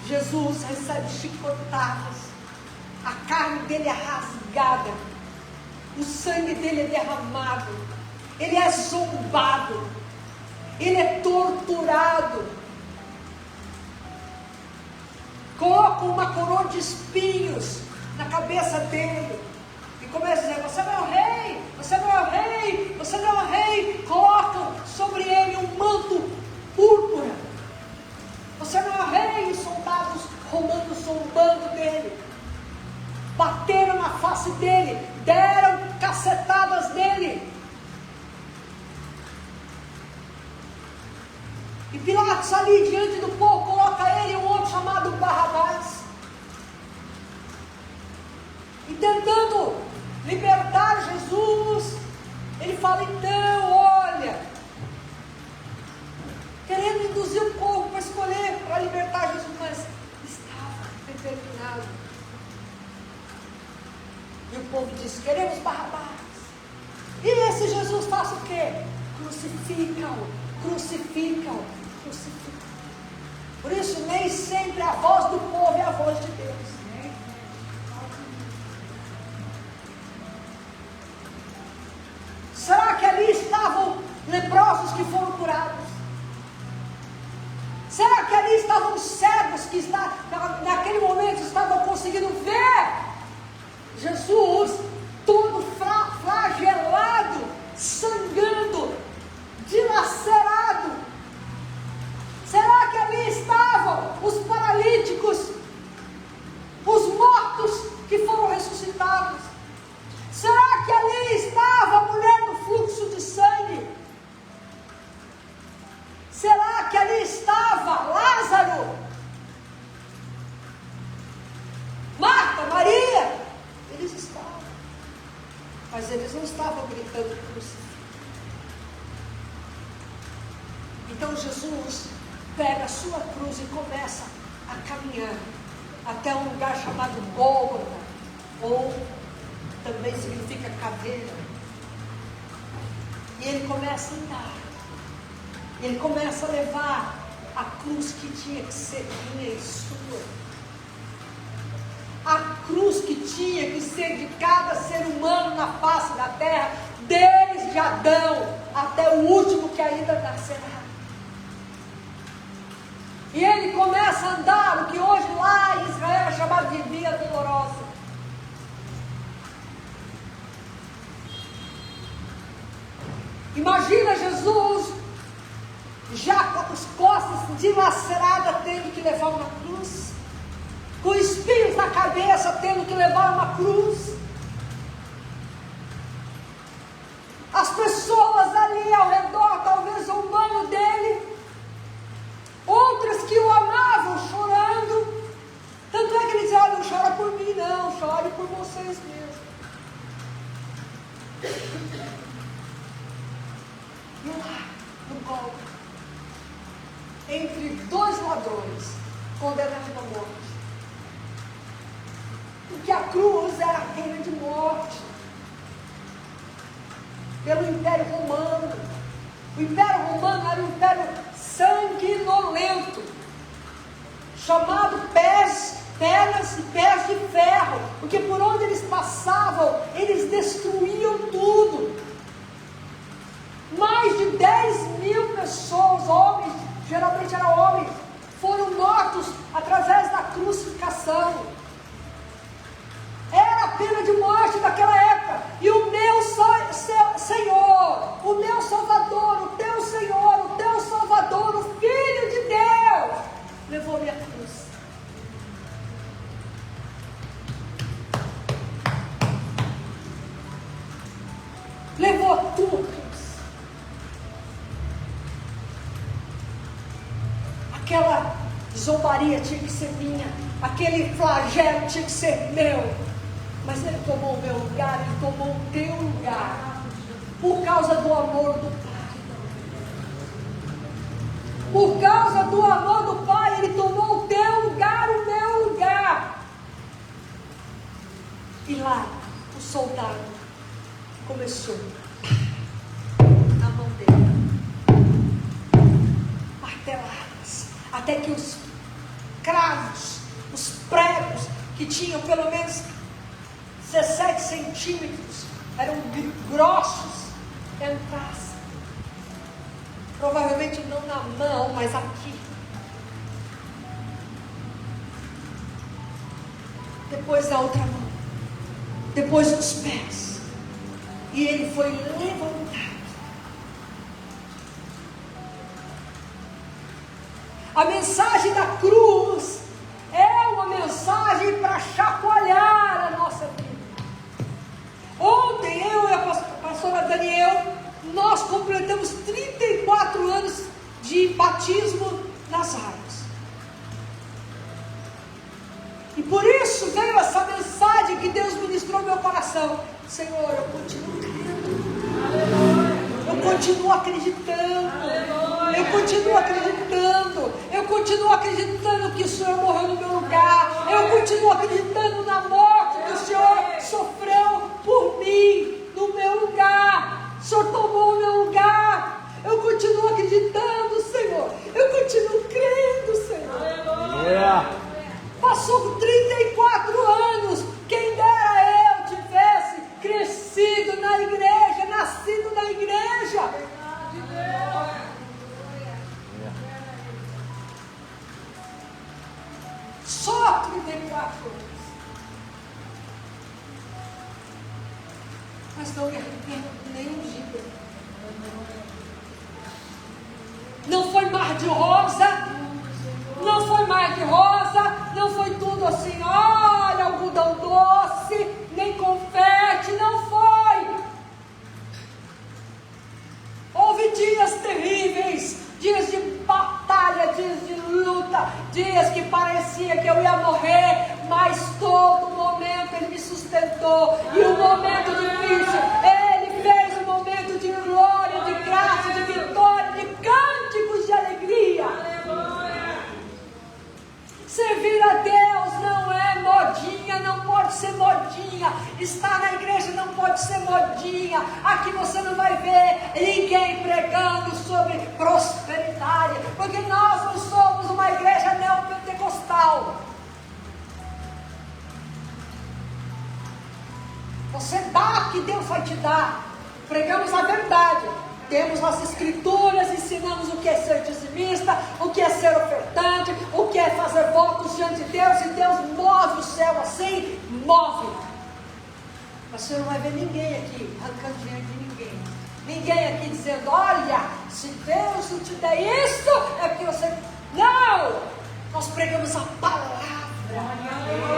Jesus recebe chicotadas, a carne dele é rasgada, o sangue dele é derramado, ele é zombado, ele é torturado, colocam uma coroa de espinhos na cabeça dele, E começa a dizer: você não é o rei, você não é o rei, você não é o rei. Colocam sobre ele um manto púrpura. Você não é o rei. E os soldados romanos zombando dele, bateram na face dele, deram cacetadas nele. E Pilatos ali diante do povo coloca ele um homem chamado Barrabás. E tentando libertar Jesus, ele fala: então, olha, querendo induzir o povo para escolher, para libertar Jesus, mas estava determinado. E o povo diz: queremos Barrabás. E esse Jesus faz o quê? Crucificam, crucificam, crucificam. Por isso, nem sempre a voz do povo é a voz de Deus. Será que ali estavam leprosos que foram curados? Será que ali estavam cegos que naquele momento estavam conseguindo ver Jesus todo flagelado, sangrando, dilacerado? Será que ali estavam os paralíticos, os mortos que foram ressuscitados? Será que ali estava a mulher do fluxo de sangue? Será que ali estava Lázaro? Marta, Maria? Eles estavam, mas eles não estavam gritando crucifica. Então Jesus pega a sua cruz e começa a caminhar até um lugar chamado Gólgota, ou também significa caveira. E ele começa a andar. E ele começa a levar a cruz que tinha que ser minha e sua. A cruz que tinha que ser de cada ser humano na face da terra, desde Adão até o último que ainda nascerá. E ele começa a andar o que hoje lá em Israel é chamado de Via Dolorosa. Imagina Jesus já com as costas dilaceradas, tendo que levar uma cruz, com espinhos na cabeça, tendo que levar uma cruz. As pessoas ali ao redor, talvez zombando dele, outras que o amavam, chorando. Tanto é que ele dizia: olha, não chora por mim não, chore por vocês mesmos. E lá, no Gólgota, entre dois ladrões, condenados à morte. Porque a cruz era a pena de morte pelo Império Romano. O Império Romano era um império sanguinolento, chamado pernas e pés de ferro, porque por onde eles passavam, eles destruíam tudo. Mais de 10.000 pessoas, homens, geralmente eram homens, foram mortos através da crucificação. Era a pena de morte daquela época. E o meu Senhor, o meu Salvador, o teu Senhor, o teu Salvador, o Filho de Deus, levou minha cruz. Levou a tua cruz. Aquela zombaria tinha que ser minha, aquele flagelo tinha que ser meu, mas ele tomou o meu lugar, ele tomou o teu lugar, por causa do amor do Pai. Por causa do amor do Pai, ele tomou o teu lugar, o meu lugar. E lá, o soldado começou na mão dele, marteladas, até que os cravos, os pregos, que tinham pelo menos 17 centímetros, eram grossos, entrassem. Provavelmente não na mão, mas aqui. Depois da outra mão, depois dos pés. E ele foi levantado. A mensagem da cruz é uma mensagem para chacoalhar a nossa vida. Ontem eu e a pastora Daniel, nós completamos 34 anos de batismo nas águas. E por isso veio essa mensagem que Deus ministrou no meu coração. Senhor, eu continuo crendo. Eu continuo acreditando. Eu continuo acreditando. Eu continuo acreditando que o Senhor morreu no meu lugar. Eu continuo acreditando na morte que o Senhor sofreu por mim, no meu lugar. O Senhor tomou o meu lugar. Eu continuo acreditando, Senhor. Eu continuo crendo, Senhor. Yeah. Passou 34 anos. Quem dera eu tivesse crescido na igreja, nascido na igreja. Só 34 anos. Mas não me arrependo nem um dia. Não foi mar de rosa. Não foi mar de rosa. Não foi tudo assim, olha, algodão doce, nem confete. Não foi. Houve dias terríveis, dias de batalha, dias de luta, dias que parecia que eu ia morrer, mas todo momento Ele me sustentou. E o momento difícil, Ele fez um momento de glória, de graça, de vitória, de cânticos de alegria. Servir a Deus não é modinha, não pode ser modinha. Estar na igreja não pode ser modinha. Aqui você não vai ver ninguém pregando sobre prosperidade, porque nós não somos uma igreja neopentecostal. Você dá que Deus vai te dar. Pregamos a verdade. Temos as escrituras, ensinamos o que é ser dizimista, o que é ser ofertante, o que é fazer votos diante de Deus, e Deus move o céu assim, move. Mas você não vai ver ninguém aqui arrancando dinheiro de ninguém. Ninguém aqui dizendo, olha, se Deus não te der isso, é porque você... Não! Nós pregamos a palavra.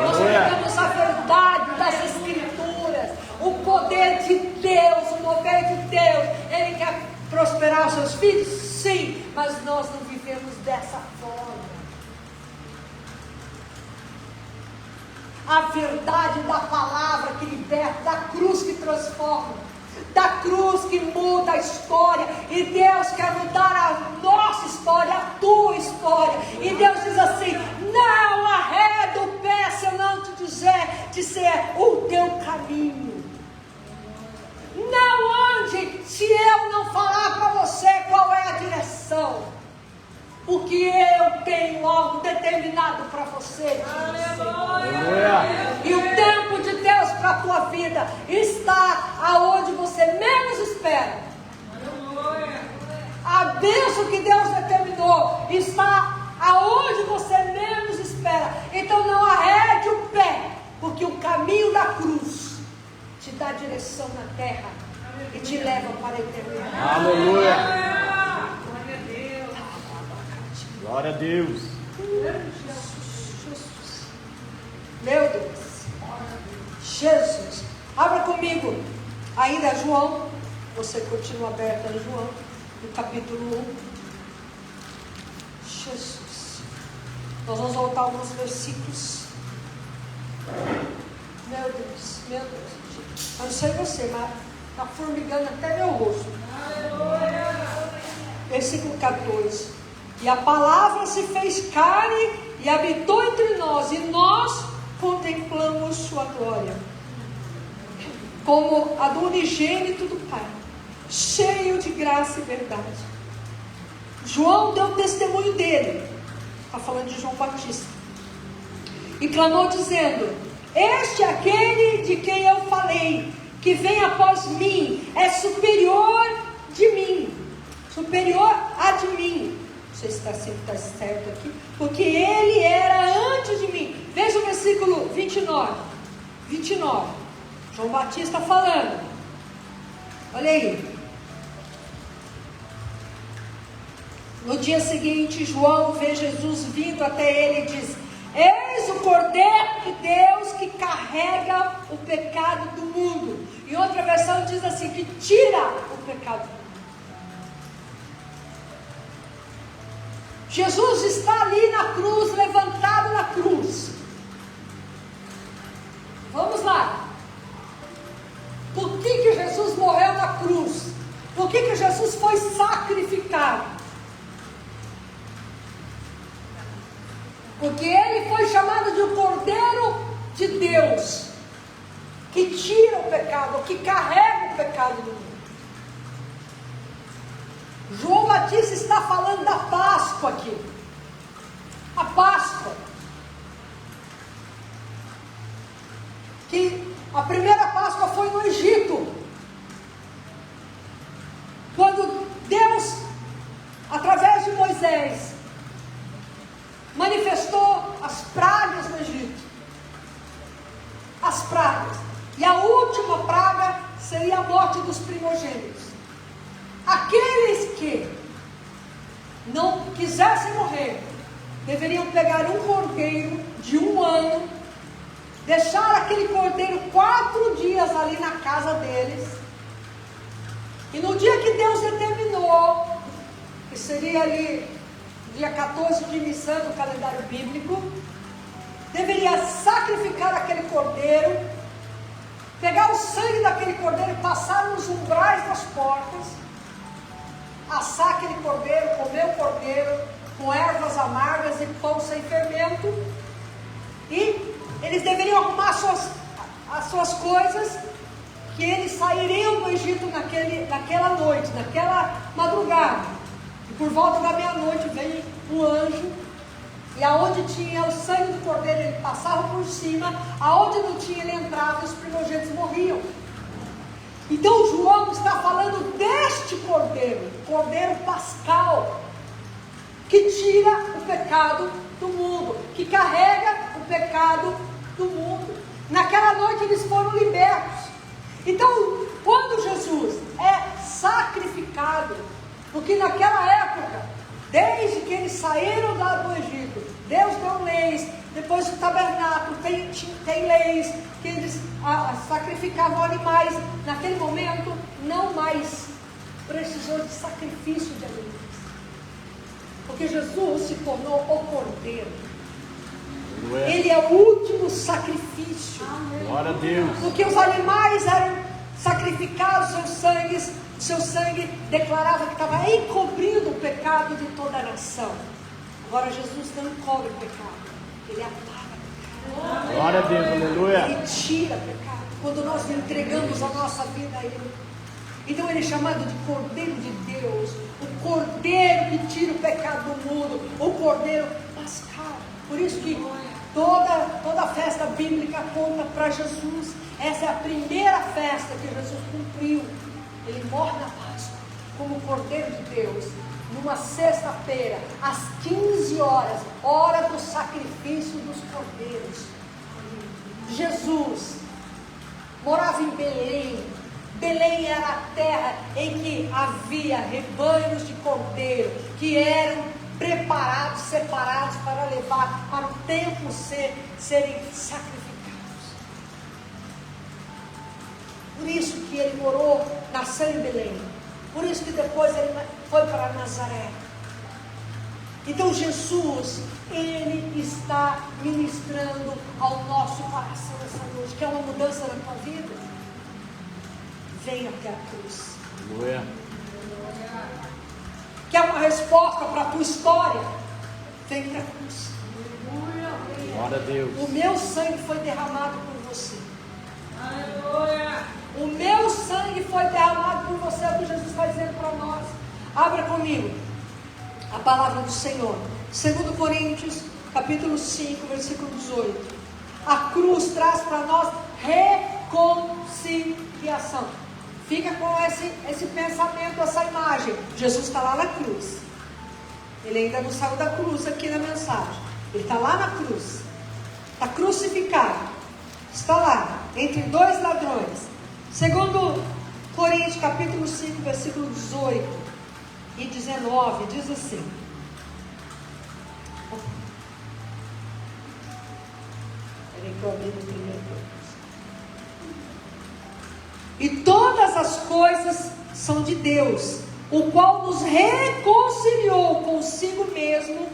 Nós pregamos a verdade das escrituras. O poder de Deus, o mover de Deus. Ele quer prosperar os seus filhos? Sim, mas nós não vivemos dessa forma. A verdade da palavra que liberta, da cruz que transforma, da cruz que muda a história. E Deus quer mudar a nossa história, a tua história. E Deus diz assim, não arreda o pé se eu não te disser o teu caminho. Não ande se eu não falar para você qual é a direção. Porque eu tenho algo determinado para você. E o tempo de Deus para a tua vida está aonde você menos espera. A bênção que Deus determinou está aonde você menos espera. Então não arrede o pé, porque o caminho da cruz te dá direção na terra e te leva para a eternidade. Aleluia. Glória a Deus. Meu Deus. Jesus. Abra comigo ainda João. Você continua aberta em João, no capítulo 1. Jesus. Nós vamos voltar alguns versículos. Meu Deus, meu Deus. Eu não sei você, mas está formigando até meu rosto. Versículo 14. E a palavra se fez carne e habitou entre nós, e nós contemplamos sua glória, como a do unigênito do Pai, cheio de graça e verdade. João deu testemunho dele, está falando de João Batista, e clamou dizendo, este é aquele de quem eu falei, que vem após mim, é superior de mim, superior a de mim. Não sei se está certo aqui, porque ele era antes de mim. Veja o versículo 29. João Batista falando. Olha aí. No dia seguinte, João vê Jesus vindo até ele e diz: eis o Cordeiro de Deus que carrega o pecado do mundo. Em outra versão diz assim, que tira o pecado do mundo. Jesus está ali na cruz, levantado na cruz. Vamos lá. Por que Jesus morreu na cruz? Por que Jesus foi sacrificado? Porque ele foi chamado de o Cordeiro de Deus, que tira o pecado, que carrega o pecado do mundo. João Batista está falando da Páscoa aqui. A Páscoa. Que a primeira Páscoa foi no Egito. Quando Deus, através de Moisés, manifestou as pragas no Egito. As pragas. E a última praga seria a morte dos primogênitos. Aqueles que não quisessem morrer, deveriam pegar um cordeiro de 1 ano, deixar aquele cordeiro 4 dias ali na casa deles, e no dia que Deus determinou, que seria ali dia 14 de Nissan do calendário bíblico, deveria sacrificar aquele cordeiro, pegar o sangue daquele cordeiro, passar nos umbrais das portas, assar aquele cordeiro, comer o cordeiro com ervas amargas e pão sem fermento, e eles deveriam arrumar as suas coisas, que eles sairiam do Egito naquela noite, naquela madrugada. E por volta da meia-noite vem um anjo, e aonde tinha o sangue do cordeiro ele passava por cima, aonde não tinha ele entrava e os primogênitos morriam. Então João está falando deste cordeiro, cordeiro pascal, que tira o pecado do mundo, que carrega o pecado do mundo. Naquela noite eles foram libertos. Então, quando Jesus é sacrificado, porque naquela época, desde que eles saíram lá do Egito, Deus deu leis, depois do tabernáculo tem leis, que eles sacrificavam animais. Naquele momento, não mais precisou de sacrifício de animais, porque Jesus se tornou o Cordeiro. Ele é o último sacrifício. Glória a Deus. Porque os animais eram sacrificados, seu sangue declarava que estava encobrindo o pecado de toda a nação. Agora Jesus não encobre o pecado, ele apaga o pecado. Glória a Deus, aleluia. Ele tira o pecado quando nós entregamos a nossa vida a Ele. Então ele é chamado de Cordeiro de Deus, o Cordeiro que tira o pecado do mundo, o Cordeiro pascal. Por isso que toda festa bíblica aponta para Jesus. Essa é a primeira festa que Jesus cumpriu. Ele morre na Páscoa como Cordeiro de Deus, numa sexta-feira, às 15 horas, hora do sacrifício dos cordeiros. Jesus morava em Belém. Belém era a terra em que havia rebanhos de cordeiro que eram preparados, separados para levar para o templo serem sacrificados. Por isso que ele morou, nasceu em Belém. Por isso que depois ele foi para Nazaré. Então Jesus, ele está ministrando ao nosso coração essa noite. Quer uma mudança na tua vida? Venha até a cruz. Aleluia. Quer uma resposta para a tua história? Vem para a cruz. Glória a Deus. O meu sangue foi derramado por você. O meu sangue foi derramado por você, é o que Jesus está dizendo para nós. Abra comigo a palavra do Senhor. 2 Coríntios, capítulo 5, versículo 18. A cruz traz para nós reconciliação. Fica com esse pensamento, essa imagem. Jesus está lá na cruz. Ele ainda não saiu da cruz aqui na mensagem. Ele está lá na cruz. Está crucificado. Está lá. entre dois ladrões. Segundo Coríntios capítulo 5, versículo 18 e 19, diz assim: peraí que eu abri no primeiro. E todas as coisas são de Deus, o qual nos reconciliou consigo mesmo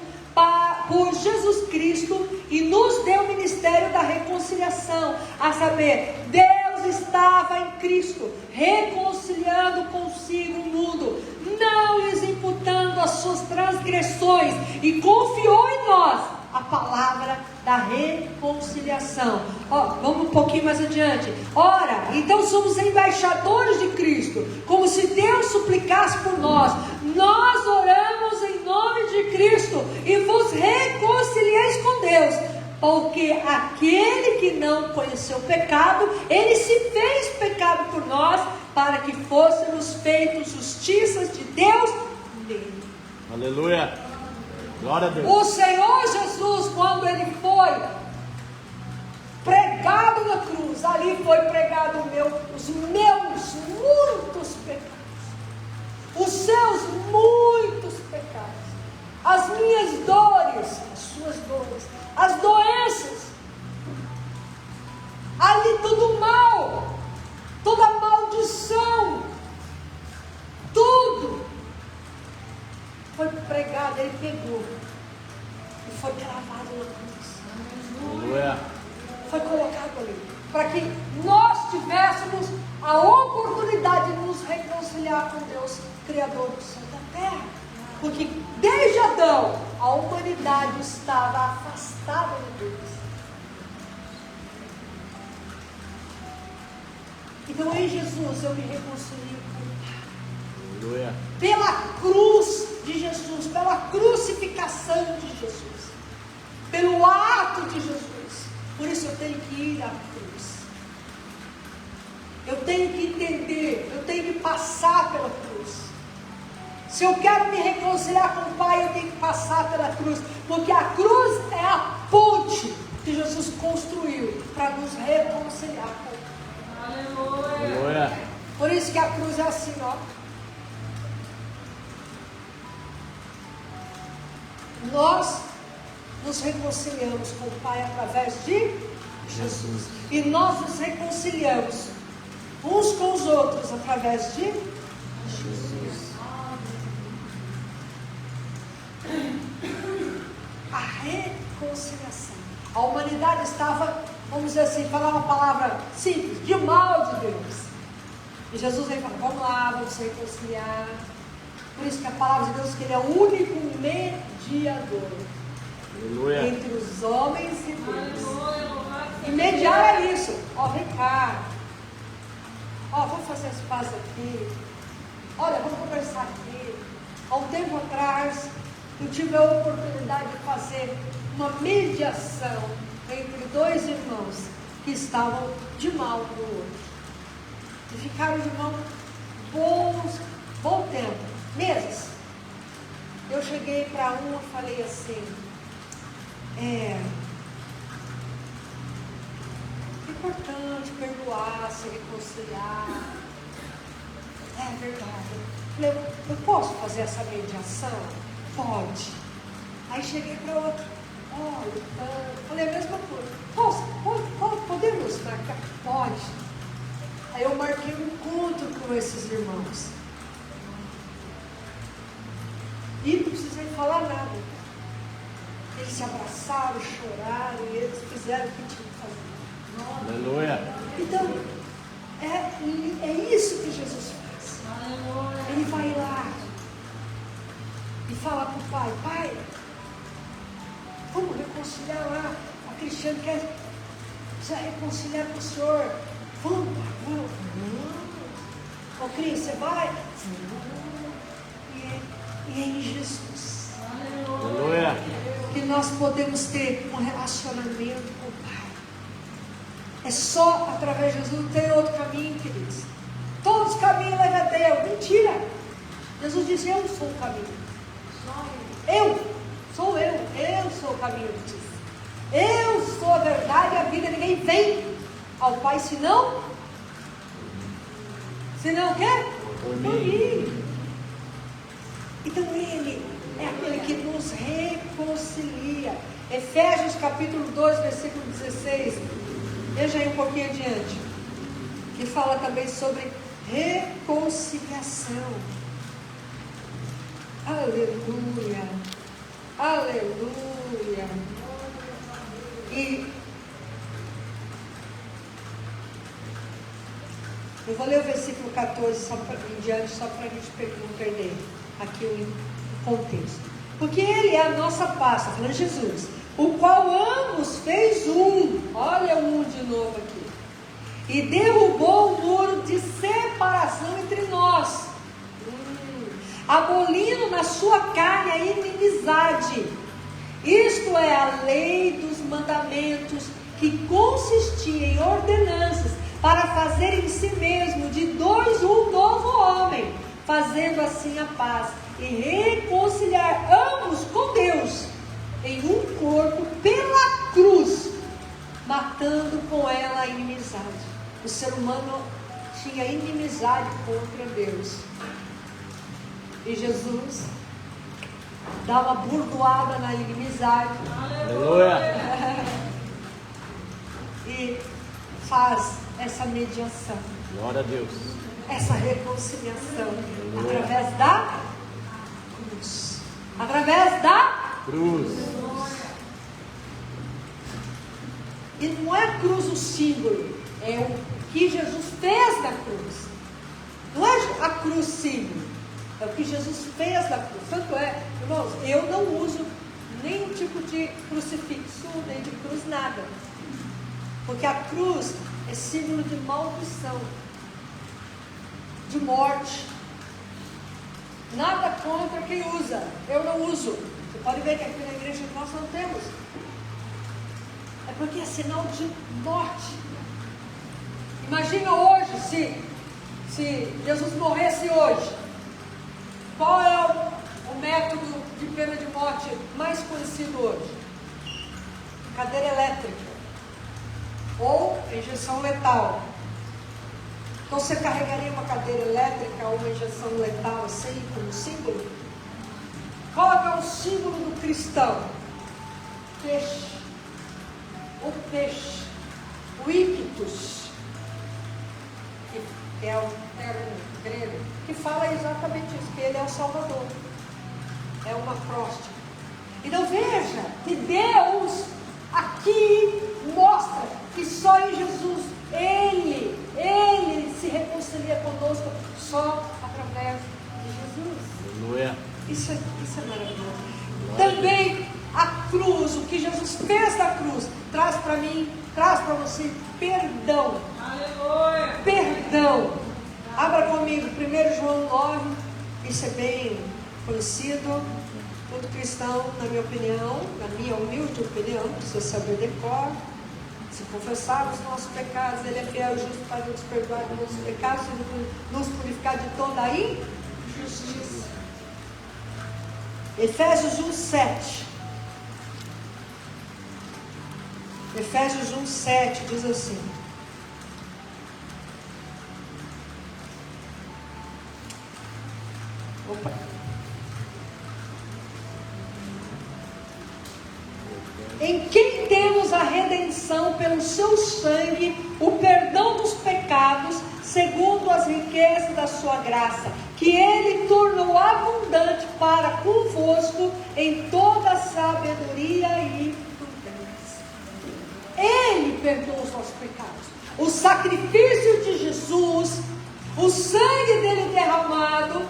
por Jesus Cristo e nos deu o ministério da reconciliação, a saber, Deus estava em Cristo, reconciliando consigo o mundo, não lhes imputando as suas transgressões, e confiou em nós a palavra da reconciliação. Vamos um pouquinho mais adiante. Ora, então somos embaixadores de Cristo, como se Deus suplicasse por nós. Nós oramos em nome de Cristo e vos reconcilieis com Deus, porque aquele que não conheceu pecado, ele se fez pecado por nós, para que fôssemos feitos justiças de Deus nele. Aleluia. Glória a Deus. O Senhor Jesus, quando ele foi pregado na cruz, ali foi pregado os meus muitos pecados, os seus muitos pecados, as minhas dores, as suas dores, as doenças, ali tudo mal, toda maldição, tudo foi pregado, ele pegou e foi cravado na cruz. Aleluia. Foi colocado ali, para que nós tivéssemos a oportunidade de nos reconciliar com Deus, Criador do céu e da terra. Porque desde Adão, a humanidade estava afastada de Deus. Então em Jesus eu me reconcilio com o Pai. Aleluia. Pela cruz de Jesus, pela crucificação de Jesus, pelo ato de Jesus. Por isso eu tenho que ir à cruz. Eu tenho que entender, eu tenho que passar pela cruz. Se eu quero me reconciliar com o Pai, eu tenho que passar pela cruz, porque a cruz é a ponte que Jesus construiu para nos reconciliar com o Pai. Aleluia. Por isso que a cruz é assim, ó. Nós nos reconciliamos com o Pai através de Jesus. E nós nos reconciliamos uns com os outros através de Jesus. A reconciliação. A humanidade estava, vamos dizer assim, falar uma palavra simples, de mal de Deus. E Jesus vem falar, vamos lá, vamos se reconciliar. Por isso que a palavra de Deus, que Ele é o único mediador. Aleluia. Entre os homens e Deus. E mediar é isso. Vem cá. Vamos fazer as pazes aqui. Olha, vamos conversar aqui. Há um tempo atrás, eu tive a oportunidade de fazer uma mediação entre dois irmãos que estavam de mal um do outro. E ficaram de mal bom tempo, meses. Eu cheguei para um e falei assim, é importante perdoar, se reconciliar. É verdade. Eu falei, eu posso fazer essa mediação? Pode. Aí cheguei para outro, olha, falei a mesma coisa. Podemos marcar? Pode. Aí eu marquei um encontro com esses irmãos. E não precisei falar nada. Eles se abraçaram, choraram, e eles fizeram o que tinham que fazer. Aleluia. Então, é isso que Jesus faz. Ele vai lá e fala para o Pai, Pai, vamos reconciliar lá. A Cristiane precisa reconciliar com o Senhor. Vamos, Pai, vamos. Ô Cris, você vai? E é em Jesus. Aleluia. Que nós podemos ter um relacionamento com o Pai. É só através de Jesus, não tem outro caminho, queridos. Todos os caminhos levam a Deus. Mentira! Jesus disse, eu sou o caminho. Eu sou o caminho de Deus. Eu sou a verdade e a vida. Ninguém vem ao Pai, senão o quê? Por mim. Então Ele é aquele que nos reconcilia. Efésios capítulo 2, versículo 16. Veja aí um pouquinho adiante, que fala também sobre reconciliação. Aleluia, aleluia. E eu vou ler o versículo 14 só em diante, só para a gente não perder aqui o contexto. Porque Ele é a nossa paz, está falando Jesus, o qual ambos fez um, olha o um de novo aqui, e derrubou o muro de separação entre nós, abolindo na sua carne a inimizade. Isto é a lei dos mandamentos, que consistia em ordenanças para fazer em si mesmo de dois um novo homem, fazendo assim a paz e reconciliar ambos com Deus em um corpo pela cruz, matando com ela a inimizade. O ser humano tinha inimizade contra Deus, e Jesus dá uma burdoada na inimizade. Aleluia. E faz essa mediação. Glória a Deus. Essa reconciliação. Aleluia. Através da cruz. Através da cruz. E não é a cruz o símbolo, é o que Jesus fez na cruz. Não é a cruz símbolo, é o que Jesus fez na cruz. Tanto é, irmãos, eu não uso nenhum tipo de crucifixo, nem de cruz, nada. Porque a cruz é símbolo de maldição, de morte. Nada contra quem usa, eu não uso. Você pode ver que aqui na igreja nós não temos. É porque é sinal de morte. Imagina hoje, se Jesus morresse hoje, qual é o método de pena de morte mais conhecido hoje? Cadeira elétrica ou injeção letal. Então você carregaria uma cadeira elétrica ou uma injeção letal assim como símbolo? Qual é o símbolo do cristão? Peixe. O peixe, o íctus, que é o termo grego, que fala exatamente isso, que ele é o Salvador, é uma acróstico. Então veja que Deus aqui mostra que só em Jesus, Ele se reconcilia conosco só através de Jesus. Aleluia. Isso é maravilhoso. Também a cruz, o que Jesus fez na cruz, traz para mim, traz para você perdão. Aleluia. Perdão. Abra comigo 1 João 9, isso é bem conhecido. Todo cristão, na minha opinião, na minha humilde opinião, precisa saber decor. Se confessarmos nossos pecados, Ele é fiel e justo para nos perdoar dos nossos pecados e nos purificar de toda a injustiça. Efésios 1:7. Efésios 1:7 diz assim: opa. Em quem temos a redenção pelo seu sangue, o perdão dos pecados, segundo as riquezas da sua graça, que Ele tornou abundante para convosco em toda sabedoria e prudência. Ele perdoou os nossos pecados. O sacrifício de Jesus, o sangue dele derramado,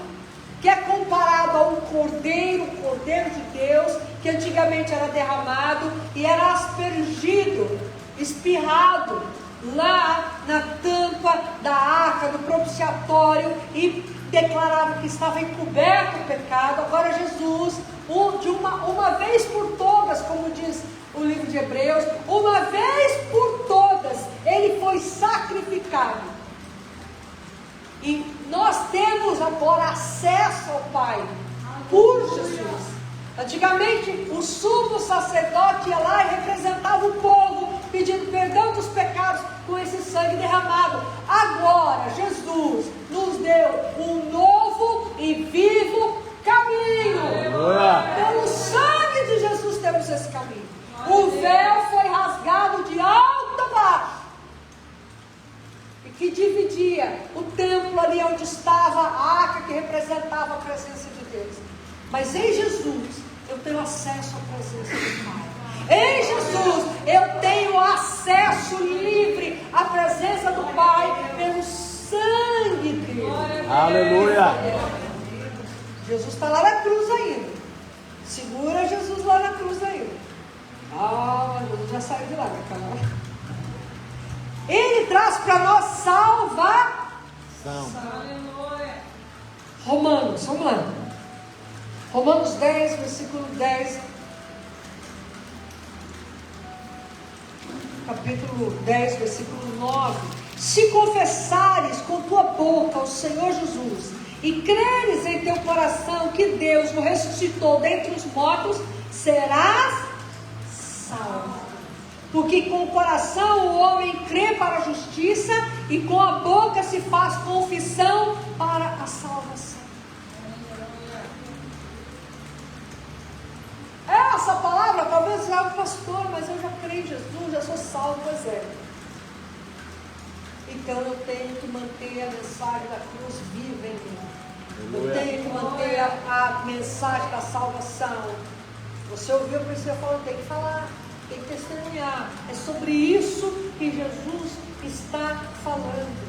que é comparado a um cordeiro, o cordeiro de Deus, que antigamente era derramado e era aspergido, espirrado lá na tampa da arca, do propiciatório, e declarava que estava encoberto o pecado. Agora Jesus, de uma vez por todas, como diz o livro de Hebreus, uma vez por todas, Ele foi sacrificado. E nós temos agora acesso ao Pai por Jesus. Antigamente o sumo sacerdote ia lá e representava o povo, pedindo perdão dos pecados com esse Jesus nos deu um novo e vivo caminho. Pelo sangue de Jesus temos esse caminho. O véu foi rasgado de alto a baixo, e que dividia o templo ali onde estava a arca que representava a presença de Deus. Mas em Jesus eu tenho acesso à presença do Pai. Em Jesus eu tenho acesso livre à presença do Pai pelo sangue dele. Aleluia. Jesus está lá na cruz ainda. Segura Jesus lá na cruz ainda. Ah, Jesus já saiu de lá, né, cara? Ele traz para nós salvação. Romanos, vamos lá. Romanos 10, versículo 10. Capítulo 10, versículo 9. Se confessares com tua boca o Senhor Jesus e creres em teu coração que Deus o ressuscitou dentre os mortos, serás salvo. Porque com o coração o homem crê para a justiça e com a boca se faz confissão para a salvação. Essa palavra talvez seja o pastor, mas eu já creio em Jesus, já sou salvo, pois é. Então eu tenho que manter a mensagem da cruz viva em mim. Eu tenho que manter a mensagem da salvação. Você ouviu o que eu falando, tem que falar, tem que testemunhar. É sobre isso que Jesus está falando.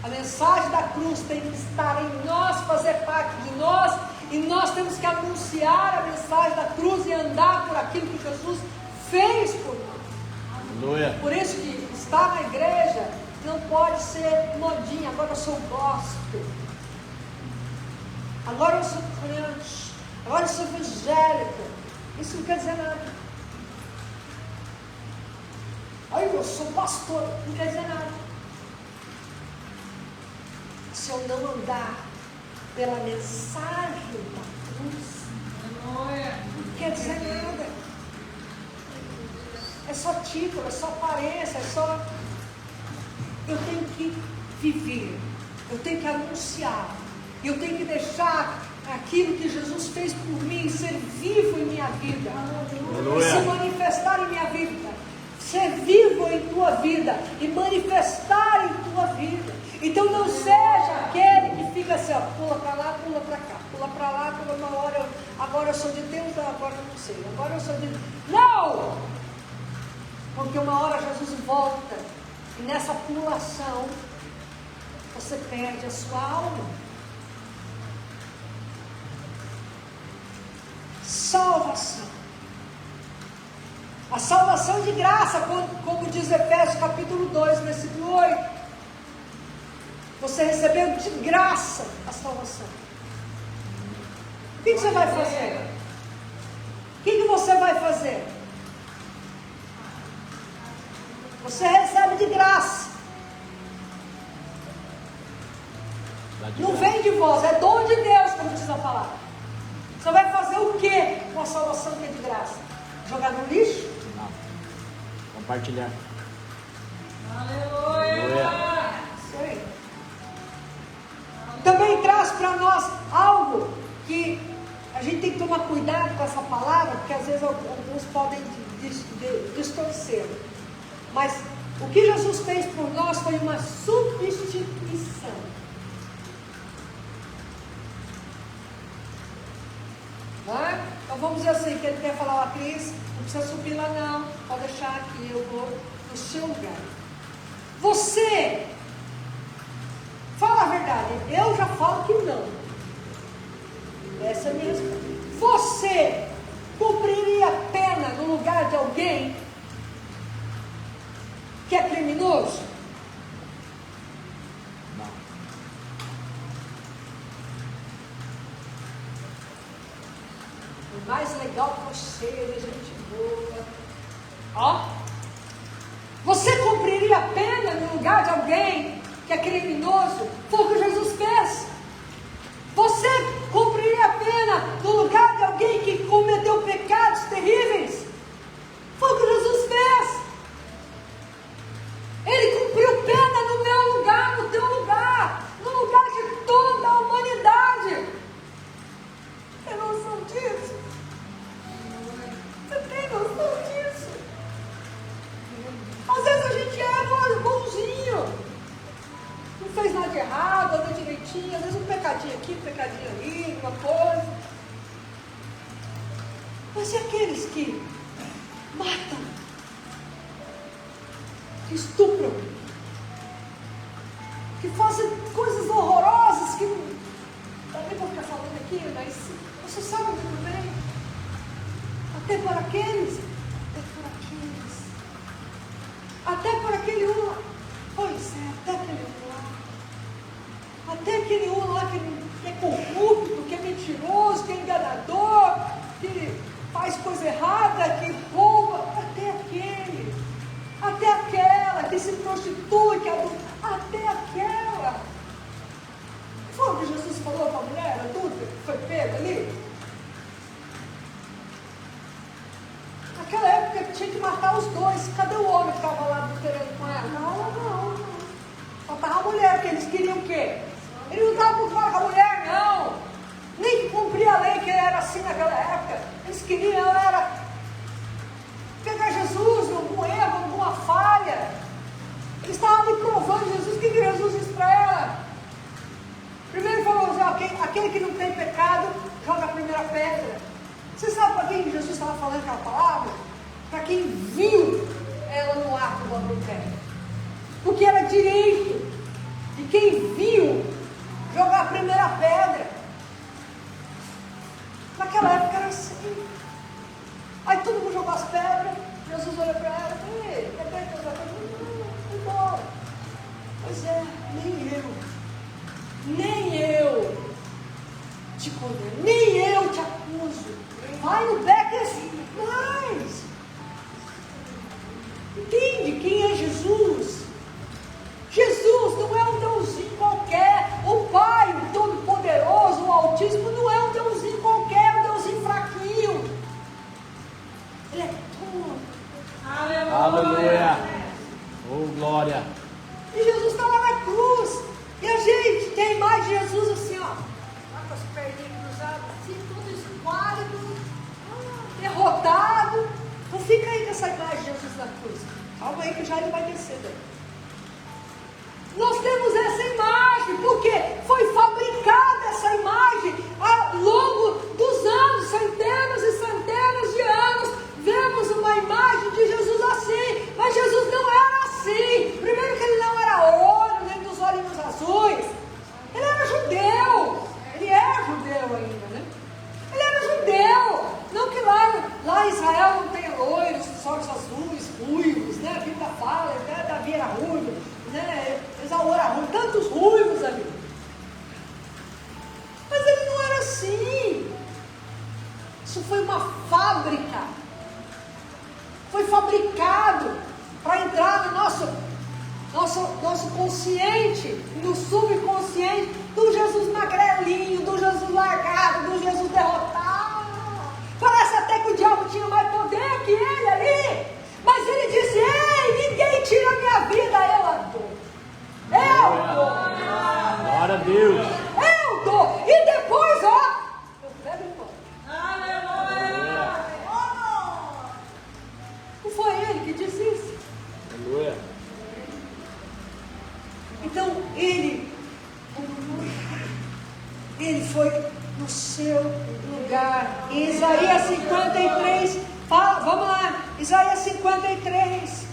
A mensagem da cruz tem que estar em nós, fazer parte de nós, e nós temos que anunciar a mensagem da cruz e andar por aquilo que Jesus fez por nós. Aleluia. Por isso que estar na igreja não pode ser modinha. Agora eu sou gospel, agora eu sou crente, agora eu sou evangélica. Isso não quer dizer nada. Aí eu sou pastor, não quer dizer nada. Se eu não andar pela mensagem da cruz, não quer dizer nada. É só título, é só aparência, é só... Eu tenho que viver, eu tenho que anunciar, eu tenho que deixar aquilo que Jesus fez por mim ser vivo em minha vida, e se manifestar em minha vida, ser vivo em tua vida e manifestar em tua vida. Então não seja aquele que fica assim, ó, pula para lá, pula para cá, pula para lá, pula uma hora, agora eu sou de Deus, agora eu não sei, agora eu sou de Deus. Não! Porque uma hora Jesus volta, e nessa pulação você perde a sua alma. Salvação. A salvação de graça, como diz Efésios capítulo 2, versículo 8. Você recebeu de graça a salvação. O que você vai fazer? O que você vai fazer? Você recebe de graça. Não vem de vós, é dom de Deus, como diz a palavra. Você vai fazer o que com a salvação que é de graça? Jogar no lixo? Não. Compartilhar. Aleluia! Isso aí. Também traz para nós algo que a gente tem que tomar cuidado com essa palavra, porque às vezes alguns podem distorcer. Mas o que Jesus fez por nós foi uma substituição. Não é? Então vamos dizer assim, que ele quer falar, a Cris, não precisa subir lá não, pode deixar aqui, eu vou no seu lugar. Você, fala a verdade, eu já falo que não. Essa é a minha resposta. Você cumpriria pena no lugar de alguém que é criminoso? Não. O mais legal que você, ele é gente boa. Ó. Você cumpriria pena no lugar de alguém que é criminoso? Foi o que Jesus fez. Você cumpriria pena no lugar de alguém que cometeu pecados terríveis? Foi o que Jesus fez. Ele cumpriu pena no meu lugar, no teu lugar. nada de errado, anda direitinho, às vezes um pecadinho aqui, um pecadinho ali, uma coisa. Mas e aqueles que matam, que estupram, que fazem coisas horrorosas, que eu nem vou ficar falando aqui, mas você sabe muito bem, até por aqueles, até por aquele um lá, pois é, até aquele um lá que é corrupto, que é mentiroso, que é enganador, que faz coisa errada, que rouba, até aquela que se prostitui, que adulta, até aquela. Foi o que Jesus falou para a mulher adulta que foi pega ali? Naquela época tinha que matar os dois. Cadê o homem que estava lá adulterando com ela? Não. Faltava a mulher, porque eles queriam o quê? Eles não estavam por fora com a mulher, não. Nem que cumpria a lei, que era assim naquela época. Eles queriam era pegar Jesus num erro, numa falha. Eles estavam ali provando Jesus. O que Jesus disse para ela? Primeiro falou, aquele que não tem pecado, joga a primeira pedra. Você sabe para quem Jesus estava falando aquela palavra? Para quem viu ela no ato do adultério. Porque era direito de quem viu jogar a primeira pedra. Naquela época era assim. Aí todo mundo jogou as pedras. Jesus olhou para ela e falou: ei, cadê teus amigos? Não, embora. Pois é, nem eu te condeno, nem eu te acuso. Vai no beco assim, mas entende quem é Jesus? Jesus não é um Deusinho qualquer. O Pai, o Todo-Poderoso, o Altíssimo, não é um Deusinho qualquer, um Deusinho fraquinho. Ele é tudo. Aleluia! Oh, glória! E Jesus está lá na cruz. E a gente tem a imagem de Jesus assim, ó, lá com as perninhas cruzadas, assim, todo esquálido, derrotado. Não fica aí com essa imagem de Jesus na cruz. Calma aí que já ele vai descer daí. Nós temos essa imagem, porque foi fabricada essa imagem ao longo dos anos, centenas e centenas de anos. Vemos uma imagem de Jesus assim, mas Jesus não era assim. Primeiro que ele não era ouro, nem dos olhinhos azuis. Ele era judeu. Ele é judeu ainda, né? Ele era judeu. Não que lá em Israel não tenha loiros, olhos azuis, ruivos, né? A Bíblia fala, né? Davi era ruivo, né? Esaú era ruivo, tantos ruivos ali. Mas ele não era assim. Isso foi uma fábrica. Foi fabricado para entrar no nosso consciente, no subconsciente, do Jesus magrelinho, do Jesus largado, do Jesus derrotado. Parece até que o diabo tinha mais poder que ele ali. Mas ele disse: ei, ninguém tira a minha vida, eu a dou. Eu dou. Glória a Deus! Eu dou. E depois, ó, eu pego e dou. Não foi ele que disse isso? Aleluia! Então, ele foi no seu lugar. Em Isaías 53, fala, vamos lá, Isaías 53.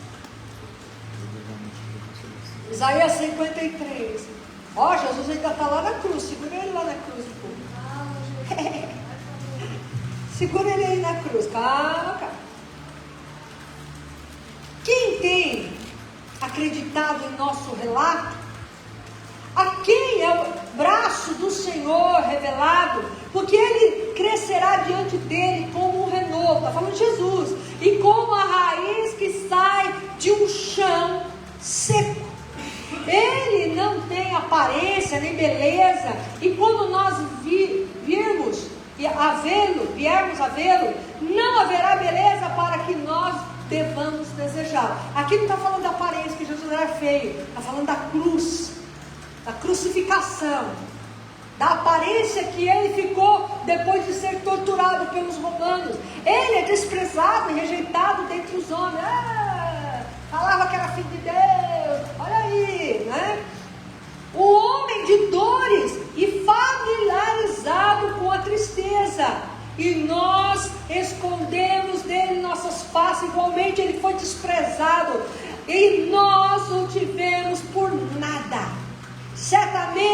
Isaías 53. Ó, Jesus ainda está lá na cruz, segura ele lá na cruz. Segura ele aí na cruz, calma, calma. Quem tem acreditado em nosso relato, a quem é o braço do Senhor revelado, porque ele crescerá diante dele como um renovo, está falando de Jesus, e como a raiz que sai de um chão seco. Ele não tem aparência nem beleza, e quando nós viermos a vê-lo, não haverá beleza para que nós devamos desejar. Aqui não está falando da aparência, que Jesus era feio, está falando da cruz, da crucificação, da aparência que ele ficou depois de ser torturado pelos romanos. Ele é desprezado e rejeitado dentre os homens. Falava que era filho de Deus, olha aí, né? O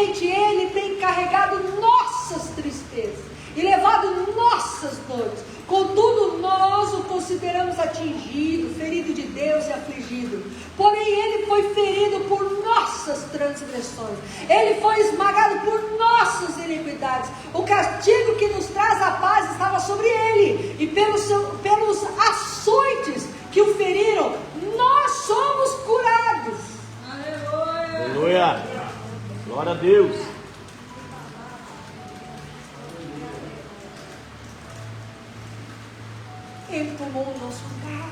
Certamente Ele tem carregado nossas tristezas e levado nossas dores. Contudo, nós o consideramos atingido, ferido de Deus e afligido. Porém, Ele foi ferido por nossas transgressões. Ele foi esmagado por nossas iniquidades. O castigo que nos traz a paz estava sobre Ele. E pelos açoites que o feriram, nós somos curados. Aleluia. Glória a Deus. Ele tomou o nosso lugar.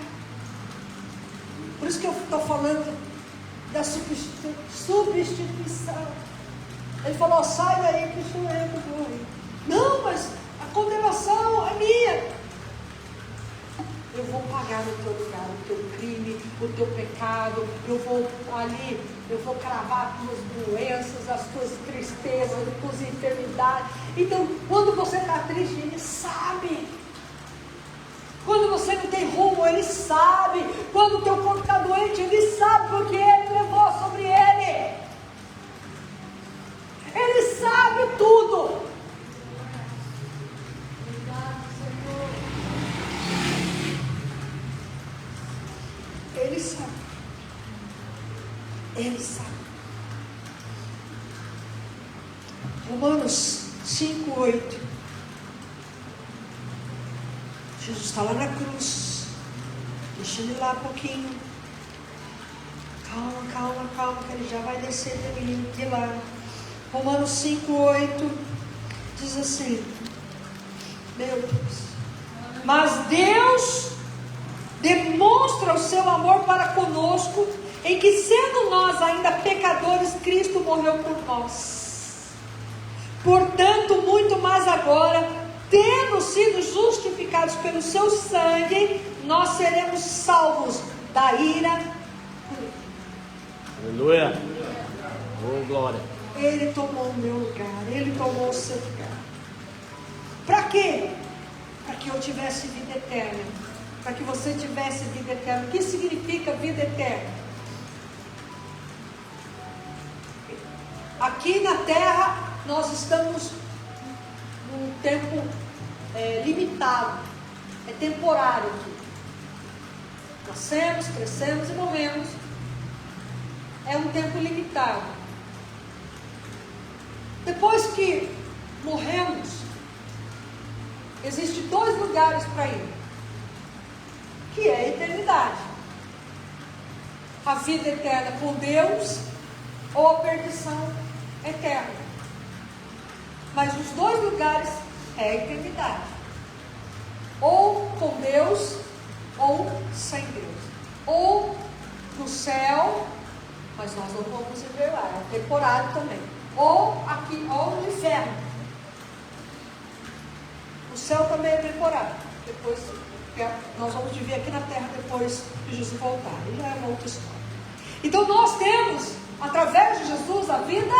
Por isso que eu estou falando da substituição. Ele falou: sai daí que sou eu que vou. Não, mas a condenação é minha. Eu vou pagar no teu lugar o teu crime, o teu pecado. Eu vou cravar as tuas doenças, as tuas tristezas, as tuas enfermidades. Então, quando você está triste, Ele sabe. Quando você não tem rumo, Ele sabe. Quando o teu corpo está doente, Ele sabe, porque Ele levou sobre Ele. Ele sabe tudo. Obrigado, Senhor. Ele sabe. Ele sabe. Romanos 5:8. Jesus está lá na cruz. Deixa Ele lá um pouquinho. Calma, que Ele já vai descer de lá. Romanos 5:8 diz assim: meu Deus. Mas Deus demonstra o seu amor para conosco, em que, sendo nós ainda pecadores, Cristo morreu por nós. Portanto, muito mais agora, tendo sido justificados pelo seu sangue, nós seremos salvos da ira. Aleluia. Oh, glória. Ele tomou o meu lugar, Ele tomou o seu lugar. Para quê? Para que eu tivesse vida eterna. Para que você tivesse vida eterna. O que significa vida eterna? Aqui na terra, nós estamos num tempo limitado. É temporário aqui. Nascemos, crescemos e morremos. É um tempo limitado. Depois que morremos, existem 2 lugares para ir, que é a eternidade. A vida eterna com Deus ou a perdição eterna. Mas os 2 lugares é a eternidade. Ou com Deus ou sem Deus. Ou no céu, mas nós não vamos viver lá, é temporário também. Ou aqui, ou no inferno. O céu também é temporário. Depois, nós vamos viver aqui na terra depois de Jesus voltar. E já é uma outra história. Então nós temos, através de Jesus, a vida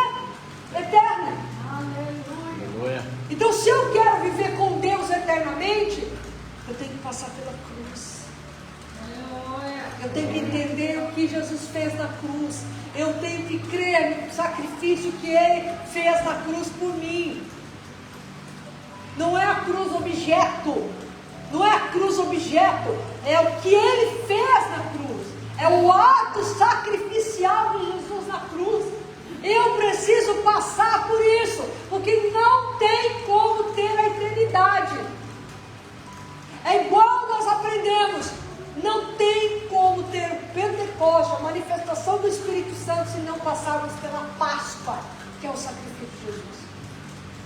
eterna. Aleluia. Então, se eu quero viver com Deus eternamente, eu tenho que passar pela cruz. Eu tenho que entender o que Jesus fez na cruz. Eu tenho que crer no sacrifício que Ele fez na cruz por mim. Não é a cruz objeto. Não é a cruz objeto. É o que Ele fez na cruz. É o ato sacrificial de Jesus na cruz. Eu preciso passar por isso. Porque não tem como ter a eternidade. É igual nós aprendemos. Não tem como ter o Pentecostes, a manifestação do Espírito Santo, se não passarmos pela Páscoa, que é o sacrifício de Jesus.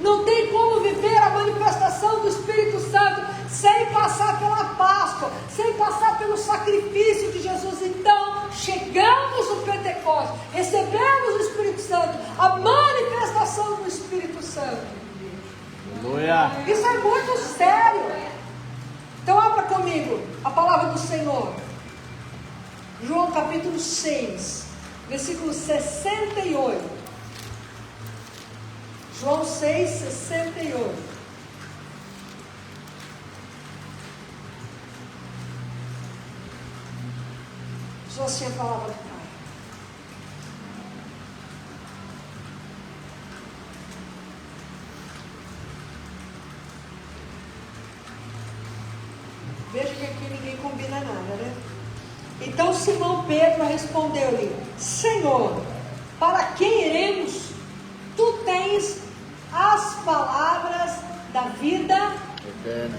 Não tem como viver a manifestação do Espírito Santo sem passar pela Páscoa, sem passar pelo sacrifício de Jesus. Então, chegamos no Pentecostes, recebemos o Espírito Santo, a manifestação do Espírito Santo. Aleluia. Isso é muito sério. Então abra comigo a palavra do Senhor. João capítulo 6, versículo 68. João 6, 68. Diz assim a palavra do Pai. Veja que aqui ninguém combina nada, né? Então Simão Pedro respondeu-lhe: Senhor, para quem iremos? Tu tens as palavras da vida Eterna.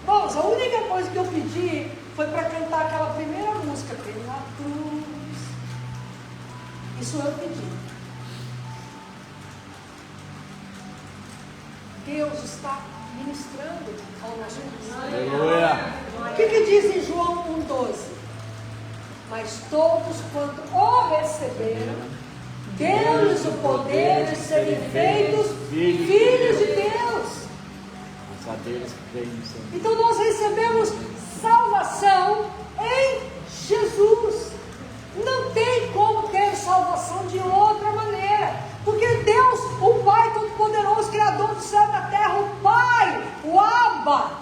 Irmãos, a única coisa que eu pedi foi para cantar aquela primeira música, pela cruz. Isso eu pedi. Deus está ministrando ao nosso coração. Aleluia. O que diz em João 1,12? Mas todos quanto o receberam, deu-lhes o poder de serem feitos filhos de Deus. Saberes que creem no Senhor. Então nós recebemos salvação em Jesus. Não tem como ter salvação de outra maneira, porque Deus, o Pai Todo-Poderoso, Criador do céu e da terra, o Pai, o Abba,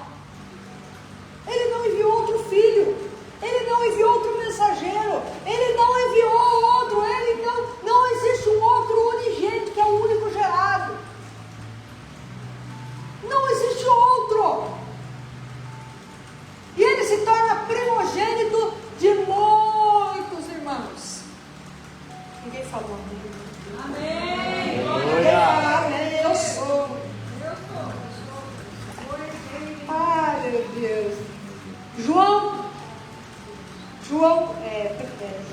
Ele não enviou outro filho, Ele não enviou outro mensageiro, Ele não enviou outro, Ele não existe um outro unigênito que é o único gerado. Não existe outro. E Ele se torna primogênito de muitos irmãos. Ninguém falou amém. Aleluia. Eu sou. Ai, meu Deus.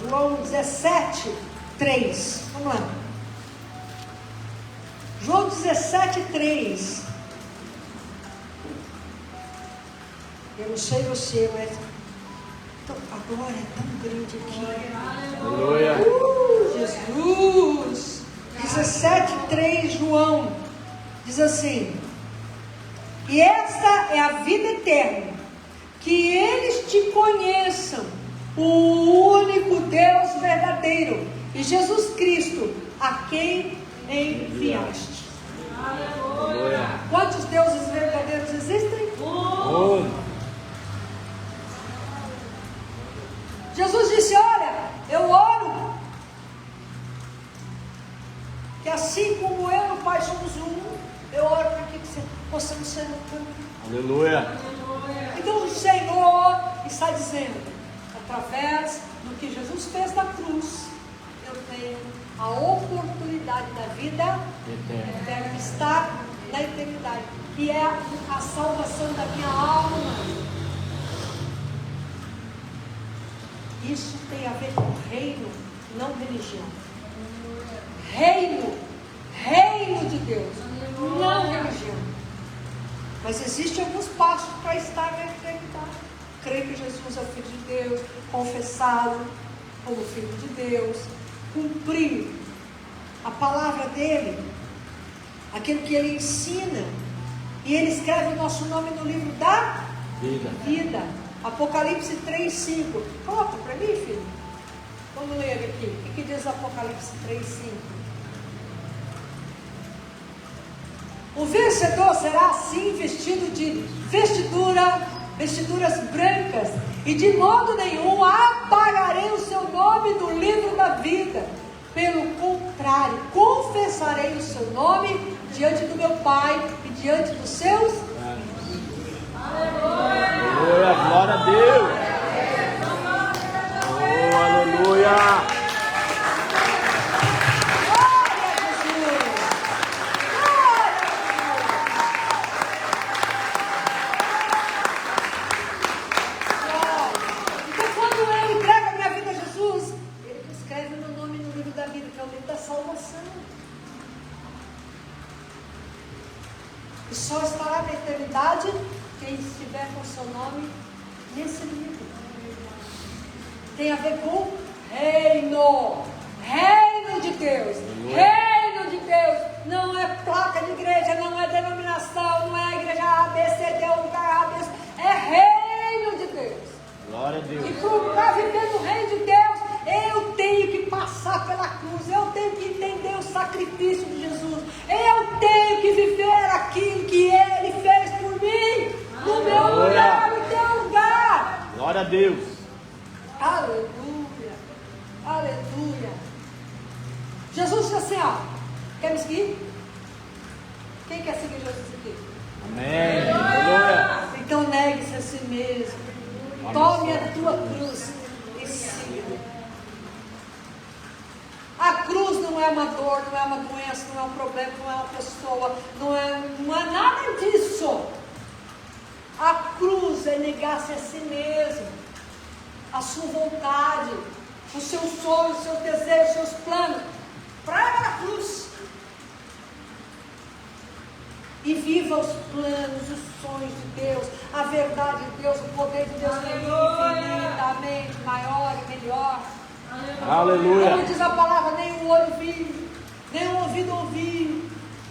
João 17, 3. Vamos lá. João 17, 3. Eu não sei você, mas a glória é tão grande aqui. Aleluia. Jesus. 17, 3, João. Diz assim: e esta é a vida eterna, que eles te conheçam, o único Deus verdadeiro, e Jesus Cristo, a quem enviaste. Aleluia. Quantos deuses verdadeiros existem? Jesus disse: olha, eu oro que assim como eu e o Pai somos um, eu oro para que possamos ser um. Aleluia. Então o Senhor está dizendo, através do que Jesus fez na cruz, eu tenho a oportunidade da vida eterna, que está na eternidade, que é a salvação da minha alma. Isso tem a ver com reino, não religião. Reino de Deus, não religião. Mas existem alguns passos para estar na eternidade. Crer que Jesus é o Filho de Deus, confessá-lo como Filho de Deus, cumprir a palavra dele, aquilo que ele ensina. E ele escreve o nosso nome no livro da vida. Apocalipse 3, 5. Coloca para mim, filho. Vamos ler aqui. O que diz Apocalipse 3, 5? O vencedor será assim vestido de vestiduras brancas, e de modo nenhum apagarei o seu nome do livro da vida. Pelo contrário, confessarei o seu nome diante do meu Pai e diante dos seus. Aleluia, glória a Deus. Oh, aleluia. Então, quando eu entrego a minha vida a Jesus, Ele escreve o meu nome no livro da vida, que é o livro da salvação. E só estará na eternidade quem estiver com o seu nome nesse livro. Tem a ver com reino de Deus. Reino de Deus não é placa de igreja, não é denominação, não é a igreja A, B, C, D, um lugar A, B, C. É reino de Deus. Glória a Deus. E para viver no reino de Deus, eu tenho que passar pela cruz, eu tenho que entender o sacrifício de Jesus, eu tenho que viver aquilo que Ele fez por mim, no meu lugar, no teu lugar. Glória a Deus. Aleluia, aleluia. Jesus disse assim, ó, quer me seguir? Quem quer seguir Jesus aqui? Amém. Aleluia. Então Então negue-se a si mesmo. Tome a tua cruz e siga. A cruz não é uma dor, não é uma doença, não é um problema, não é uma pessoa, não é nada disso. A cruz é negar-se a si mesmo, a sua vontade, os seus sonhos, os seus desejos, os seus planos. Prega na cruz. E viva os planos, os sonhos de Deus, a verdade de Deus, o poder de Deus que é infinitamente maior e melhor. Aleluia. Como diz a palavra, nem o olho viu, nem o ouvido ouviu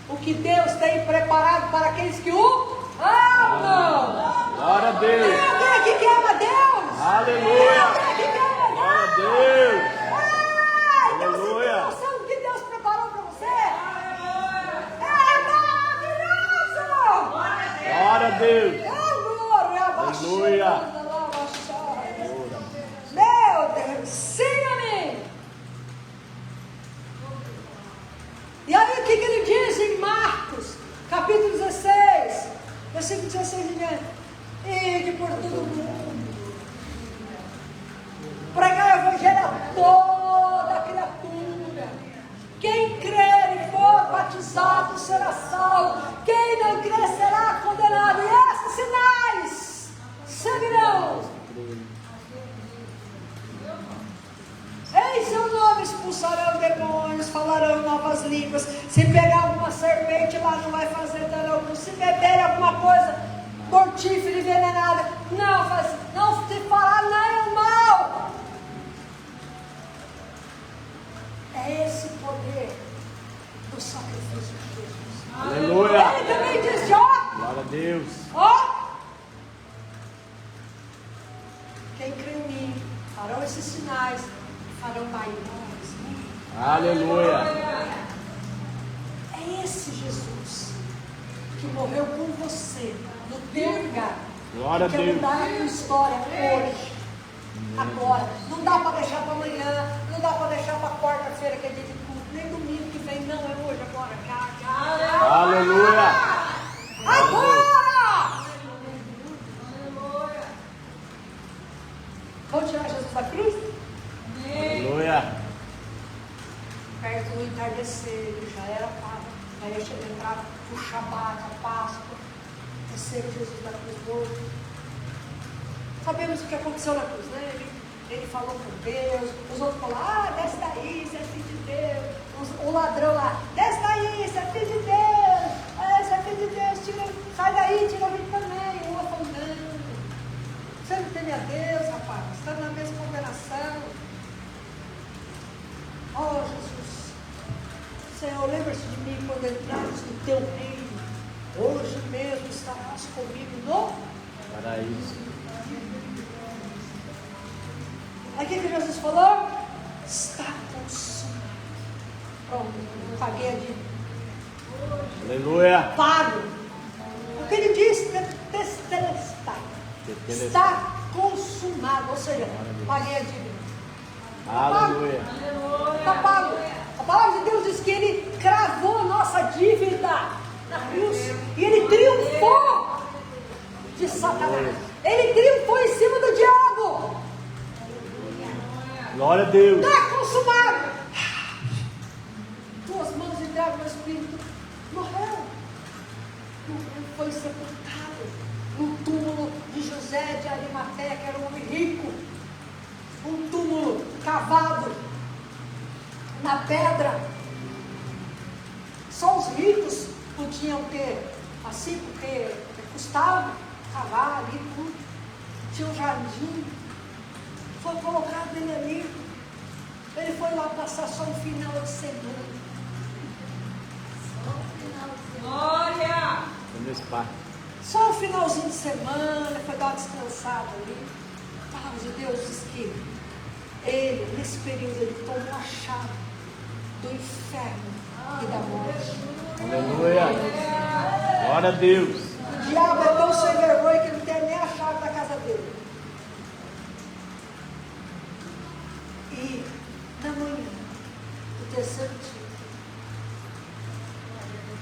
o que Deus tem preparado para aqueles que o amam. Glória a Deus. Tem alguém aqui que ama Deus? Aleluia. Tem alguém aqui que ama Deus? Glória a Deus. Então você tem Aleluia. noção do que Deus preparou para você? É maravilhoso! Glória a Deus. Aleluia! Meu Deus, sim, amém! E aí o que ele diz em Marcos, capítulo 16, versículo 16 em diante? Ide por todo mundo, pregar o evangelho a toda criatura. Quem crer e for batizado será salvo, quem não crer será condenado. E esses sinais seguirão. Em seu nome expulsarão demônios, falarão novas línguas. Se pegar alguma serpente lá, não vai fazer dano algum. Se beber alguma coisa mortífera e envenenada, não te fará nenhum mal. É esse poder do sacrifício de Jesus. Aleluia. Ele também disse, ó, Glória a Deus. quem crê em mim farão esses sinais, farão maiores. Aleluia. É esse Jesus que morreu por você, no teu lugar. Glória a Quer Deus. mudar a tua história hoje, agora. Não dá para deixar para amanhã, não dá para deixar para quarta-feira, que é dia de culto, nem domingo que vem, não, é hoje, agora. Aleluia. Agora! Vamos tirar Jesus da cruz? Aleluia. Perto do entardecer, já era Páscoa. Aí eu cheguei a entrar o Shabat, a Páscoa. Recebo Jesus da cruz hoje. Sabemos o que aconteceu na cruz, né? Ele falou com Deus, os outros falaram, desce daí, você é filho de Deus. O ladrão lá, desce daí, você é filho de Deus. Você é filho de Deus, sai daí, tira a vida também. O outro falou, não, você não teme a Deus, rapaz, você está na mesma condenação. Oh, Jesus, Senhor, lembra-se de mim quando entrares no teu reino. Hoje mesmo estarás comigo no Paraíso. Aí o que Jesus falou? Está consumado. Pronto, paguei a dívida. Aleluia. Pago. O que ele disse? Tetelestai. Está consumado. Ou seja, paguei a dívida. Aleluia. Está pago. A palavra de Deus diz que ele cravou a nossa dívida na cruz. E ele triunfou de Satanás. Ele triunfou em cima do diabo. Glória a Deus. Está consumado. Tuas mãos entregam no Espírito. Morreu. Foi sepultado no túmulo de José de Arimateia, que era um homem rico. Um túmulo cavado na pedra. Só os ricos podiam ter, assim, porque custava cavar ali tudo. Tinha um jardim. Foi colocado ele ali. Ele foi lá passar só um final de semana. Glória! Só um finalzinho de semana, foi dar uma descansada ali. A palavra de Deus diz que ele, nesse período, ele tomou a chave do inferno e da morte. Aleluia. Glória a Deus. O diabo é tão sem vergonha que não tem nem a chave da casa dele. E na manhã do terceiro dia,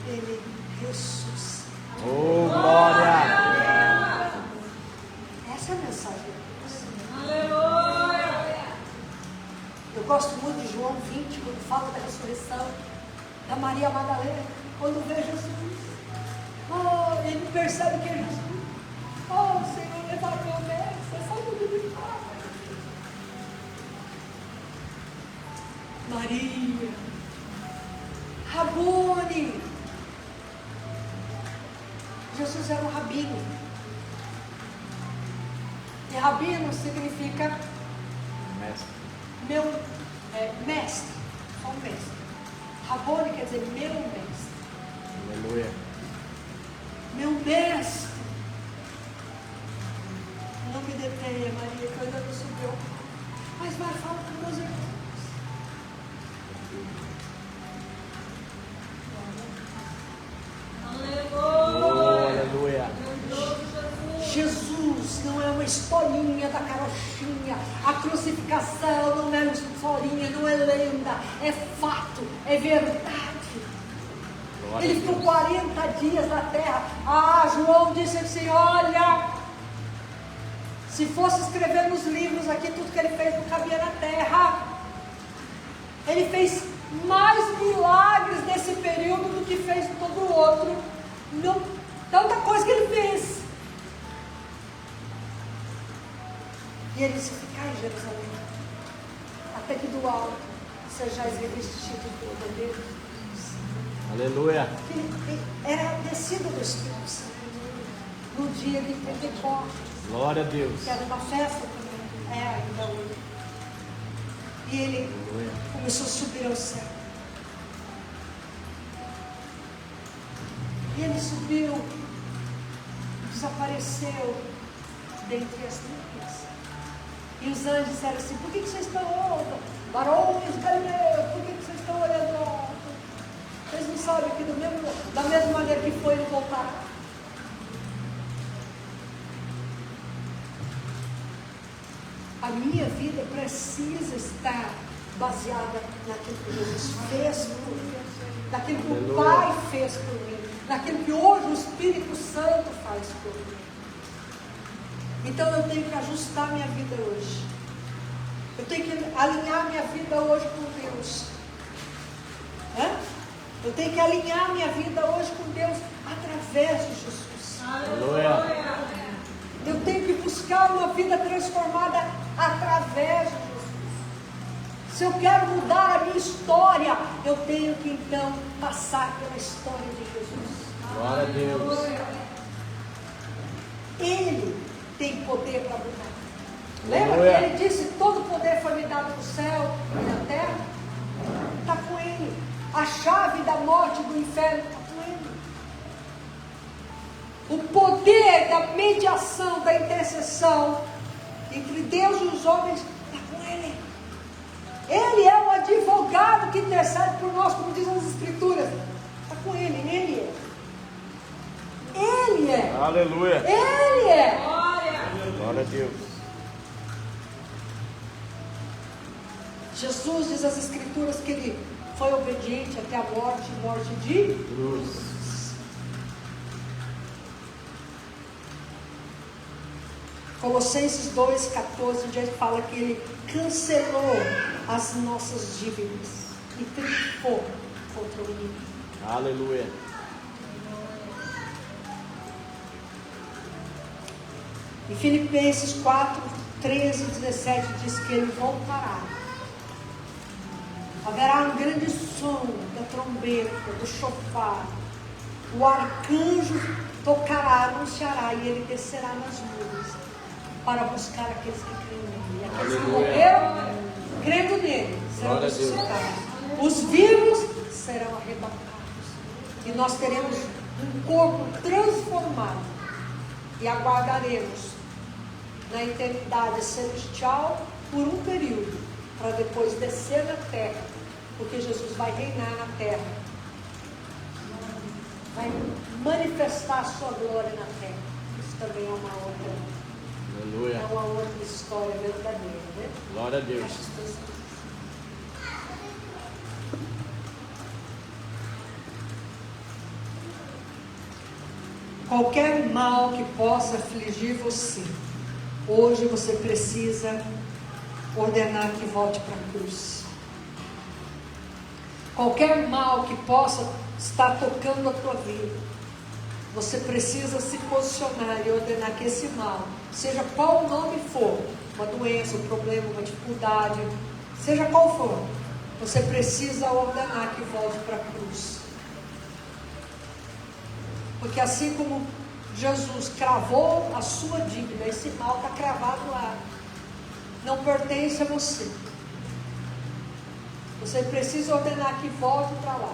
ele ressuscitou. Oh, glória. 20, quando fala da ressurreição da Maria Madalena, quando vê Jesus, oh, ele percebe que é Jesus. Oh, Senhor, levanta meu mestre, é só tudo de paz. Maria, Rabone. Jesus era um rabino. E rabino significa Mestre. mestre, só um mestre. Rabone quer dizer meu mestre. Aleluia. Meu mestre. Não me detenha, Maria, que eu ainda não subiu. Mas vai, fala com meus irmãos. Aleluia. Jesus não é uma historinha da carochinha. A crucificação não é uma historinha, não é lenda. É fato, é verdade. Glória Ele a ficou Deus. 40 dias na terra. João disse assim, olha, se fosse escrever nos livros aqui, tudo que ele fez não cabia na terra. Ele fez mais milagres nesse período do que fez em todo o outro. Não, tanta coisa que ele fez. E ele disse, ficai em Jerusalém, até que do alto sejais revestidos do poder. Aleluia. Ele era descido do Espírito Santo no dia de Pentecostes, Glória a Deus. que era uma festa também, ainda hoje. E ele Aleluia. começou a subir ao céu. E ele subiu, desapareceu dentre as nuvens. E os anjos disseram assim, por que vocês estão olhando? Varões galileus, por que vocês estão olhando? Vocês não sabem que da mesma maneira que foi, ele voltará. A minha vida precisa estar baseada naquilo que Jesus fez por mim, naquilo que o Pai fez por mim, naquilo que hoje o Espírito Santo faz por mim. Então eu tenho que ajustar minha vida hoje. Eu tenho que alinhar minha vida hoje com Deus. Eu tenho que alinhar minha vida hoje com Deus através de Jesus. Aleluia. Eu tenho que buscar uma vida transformada através de Jesus. Se eu quero mudar a minha história, eu tenho que então passar pela história de Jesus. Glória a Deus. Ele tem poder para mudar. Lembra Aleluia. que ele disse, todo poder foi me dado no céu e na terra? Está com ele. A chave da morte e do inferno está com ele. O poder da mediação, da intercessão entre Deus e os homens está com ele. Ele é o advogado que intercede por nós, como dizem as Escrituras. Está com ele, ele é. Ele é. Aleluia. Ele é. Glória a Deus. Jesus diz as Escrituras que ele foi obediente até a morte de Cruz. Colossenses 2,14, onde ele fala que ele cancelou as nossas dívidas e triunfou contra o inimigo. Aleluia. Em Filipenses 4, 13 e 17 diz que ele voltará. Haverá um grande som da trombeta, do chofar. O arcanjo tocará, anunciará, e ele descerá nas nuvens para buscar aqueles que creem nele. Aqueles que morreram, crendo nele, serão Glória a Deus. ressuscitados. Os vivos serão arrebatados. E nós teremos um corpo transformado. E aguardaremos na eternidade celestial por um período, para depois descer na terra, porque Jesus vai reinar na terra, vai manifestar a sua glória na terra. Isso também é uma Aleluia. outra história verdadeira, né? Glória a Deus. Qualquer mal que possa afligir você, hoje você precisa ordenar que volte para a cruz. qualquer mal que possa estar tocando a tua vida, você precisa se posicionar e ordenar que esse mal, seja qual o nome for, uma doença, um problema, uma dificuldade, seja qual for, você precisa ordenar que volte para a cruz. Porque assim como Jesus cravou a sua dívida, esse mal está cravado lá, não pertence a você. Você precisa ordenar que volte para lá.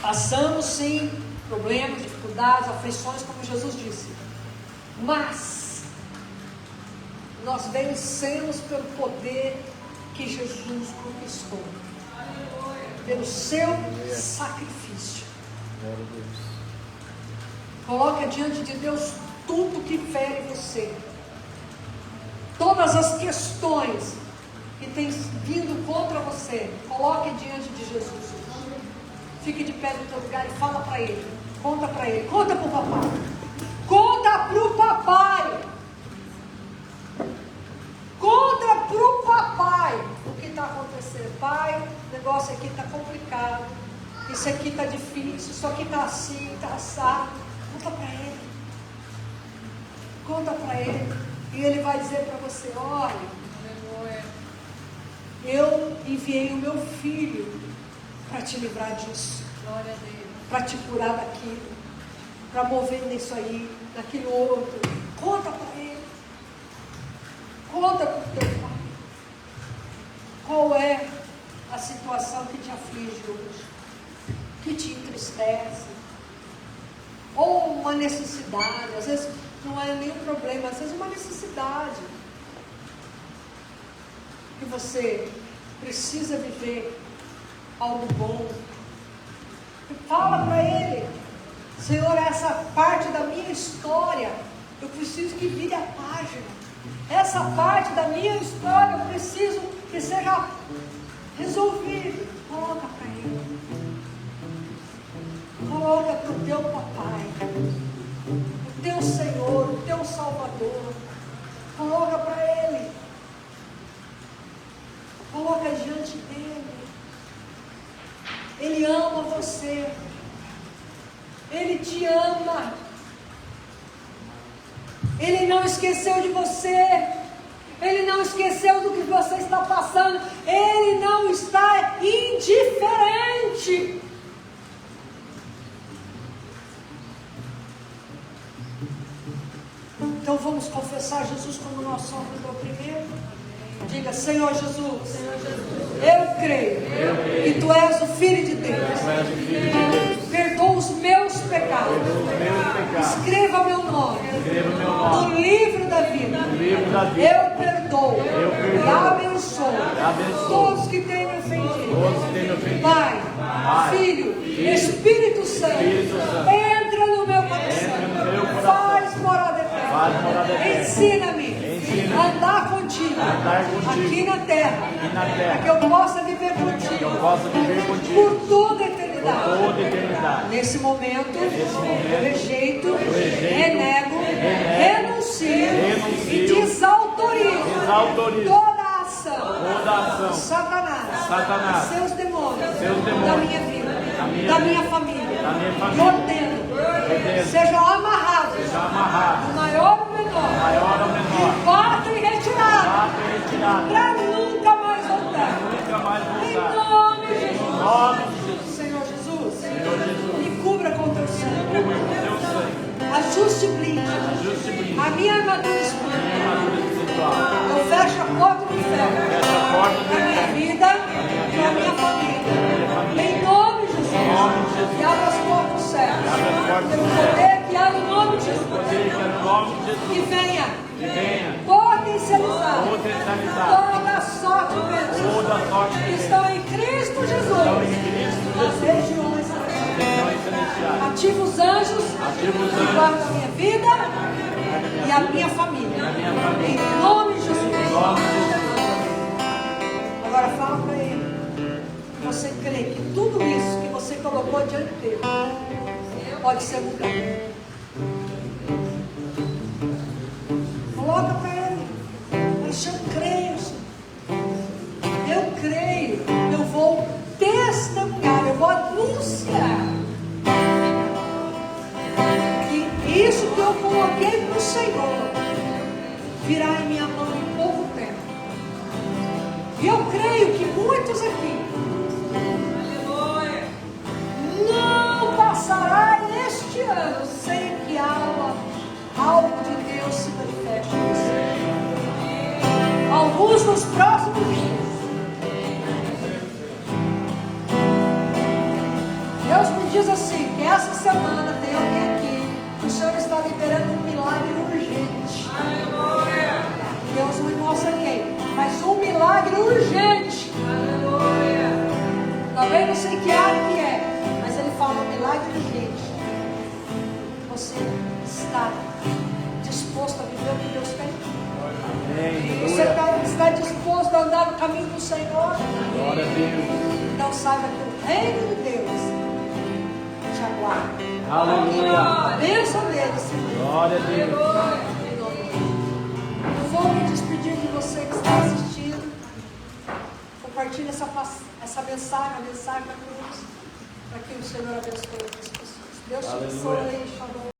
Passamos sim problemas, dificuldades, aflições, como Jesus disse, mas nós vencemos pelo poder que Jesus conquistou, pelo seu sacrifício. Coloca diante de Deus tudo que fere você, todas as questões que têm vindo contra você, coloque diante de Jesus. Fique de pé no teu lugar e fala para Ele, conta para Ele, conta para o papai, conta para o papai, conta para o papai o que está acontecendo. Pai, o negócio aqui está complicado, isso aqui está difícil, isso aqui está assim, está assado. Conta para Ele, conta para Ele, e Ele vai dizer para você: olha, eu enviei o meu filho para te livrar disso, para te curar daquilo, para mover nisso aí, naquilo outro. Conta para Ele, conta para o teu pai, qual é a situação que te aflige hoje, que te entristece, ou uma necessidade. Às vezes não é nenhum problema, às vezes uma necessidade que você precisa viver algo bom. Fala para Ele: Senhor, essa parte da minha história, eu preciso que vire a página. Essa parte da minha história, eu preciso que seja resolvida. Coloca para Ele. Coloca para o teu papai, o teu Senhor, o teu Salvador. Coloca para Ele. Coloca diante dEle. Ele ama você. Ele te ama. Ele não esqueceu de você. Ele não esqueceu do que você está passando. Ele não está indiferente. Então vamos confessar Jesus como nosso Salvador primeiro. Diga: Senhor Jesus, eu creio que Tu és o Filho de Deus. Perdoa os meus pecados. Escreva meu nome no livro da vida. Eu perdoo e abençoo todos que têm me ofendido. Pai, Filho, Espírito Santo, entra no meu coração. Faz morada eterna. Ensina-me a andar contigo aqui na terra, para que eu possa viver contigo por toda a eternidade. Nesse momento, eu rejeito, renego, renuncio e desautorizo toda a ação de Satanás, seus demônios, da minha vida, da minha família. E ordeno, sejam amarrados, o maior ou menor, e partam e retirados, para nunca mais voltar. Em nome de Jesus. Senhor Jesus, me cubra com teu sangue, ajuste e blinde a minha armadura espiritual. Eu fecho a porta do inferno para a minha vida, para a minha família. Em nome de Jesus. E abra as portas do céu. Pelo poder que há no nome de Jesus. Que venha potencializar toda a sorte de bênçãos que estão em Cristo Jesus. Nas regiões celestiais. Ativa os anjos que guardam a minha vida e a minha família. Em nome de Jesus. Agora fala para Ele. Você crê que tudo isso que você colocou diante dele pode ser mudado. Coloca para Ele. Mas eu creio, Senhor. E eu creio que muitos aqui Aleluia. não passará este ano sem que algo de Deus se manifeste em você. Alguns nos próximos dias. Deus me diz assim, que essa semana tem alguém aqui que o Senhor está liberando um milagre urgente. Aleluia. Deus não me mostra quem, mas um milagre urgente. Aleluia. Também não sei que área que é, mas ele fala um milagre urgente. Você está disposto a viver o que Deus tem? Amém. Você Aleluia. está disposto a andar no caminho do Senhor? Glória a Deus. Então saiba que o reino de Deus te aguarda. Aleluia. A bênção dele, Senhor. Glória a Deus. Aleluia. Eu vou me despedir de você que está assistindo. Compartilhe essa mensagem, a mensagem da cruz, para que o Senhor abençoe as pessoas. Deus te abençoe. Shalom.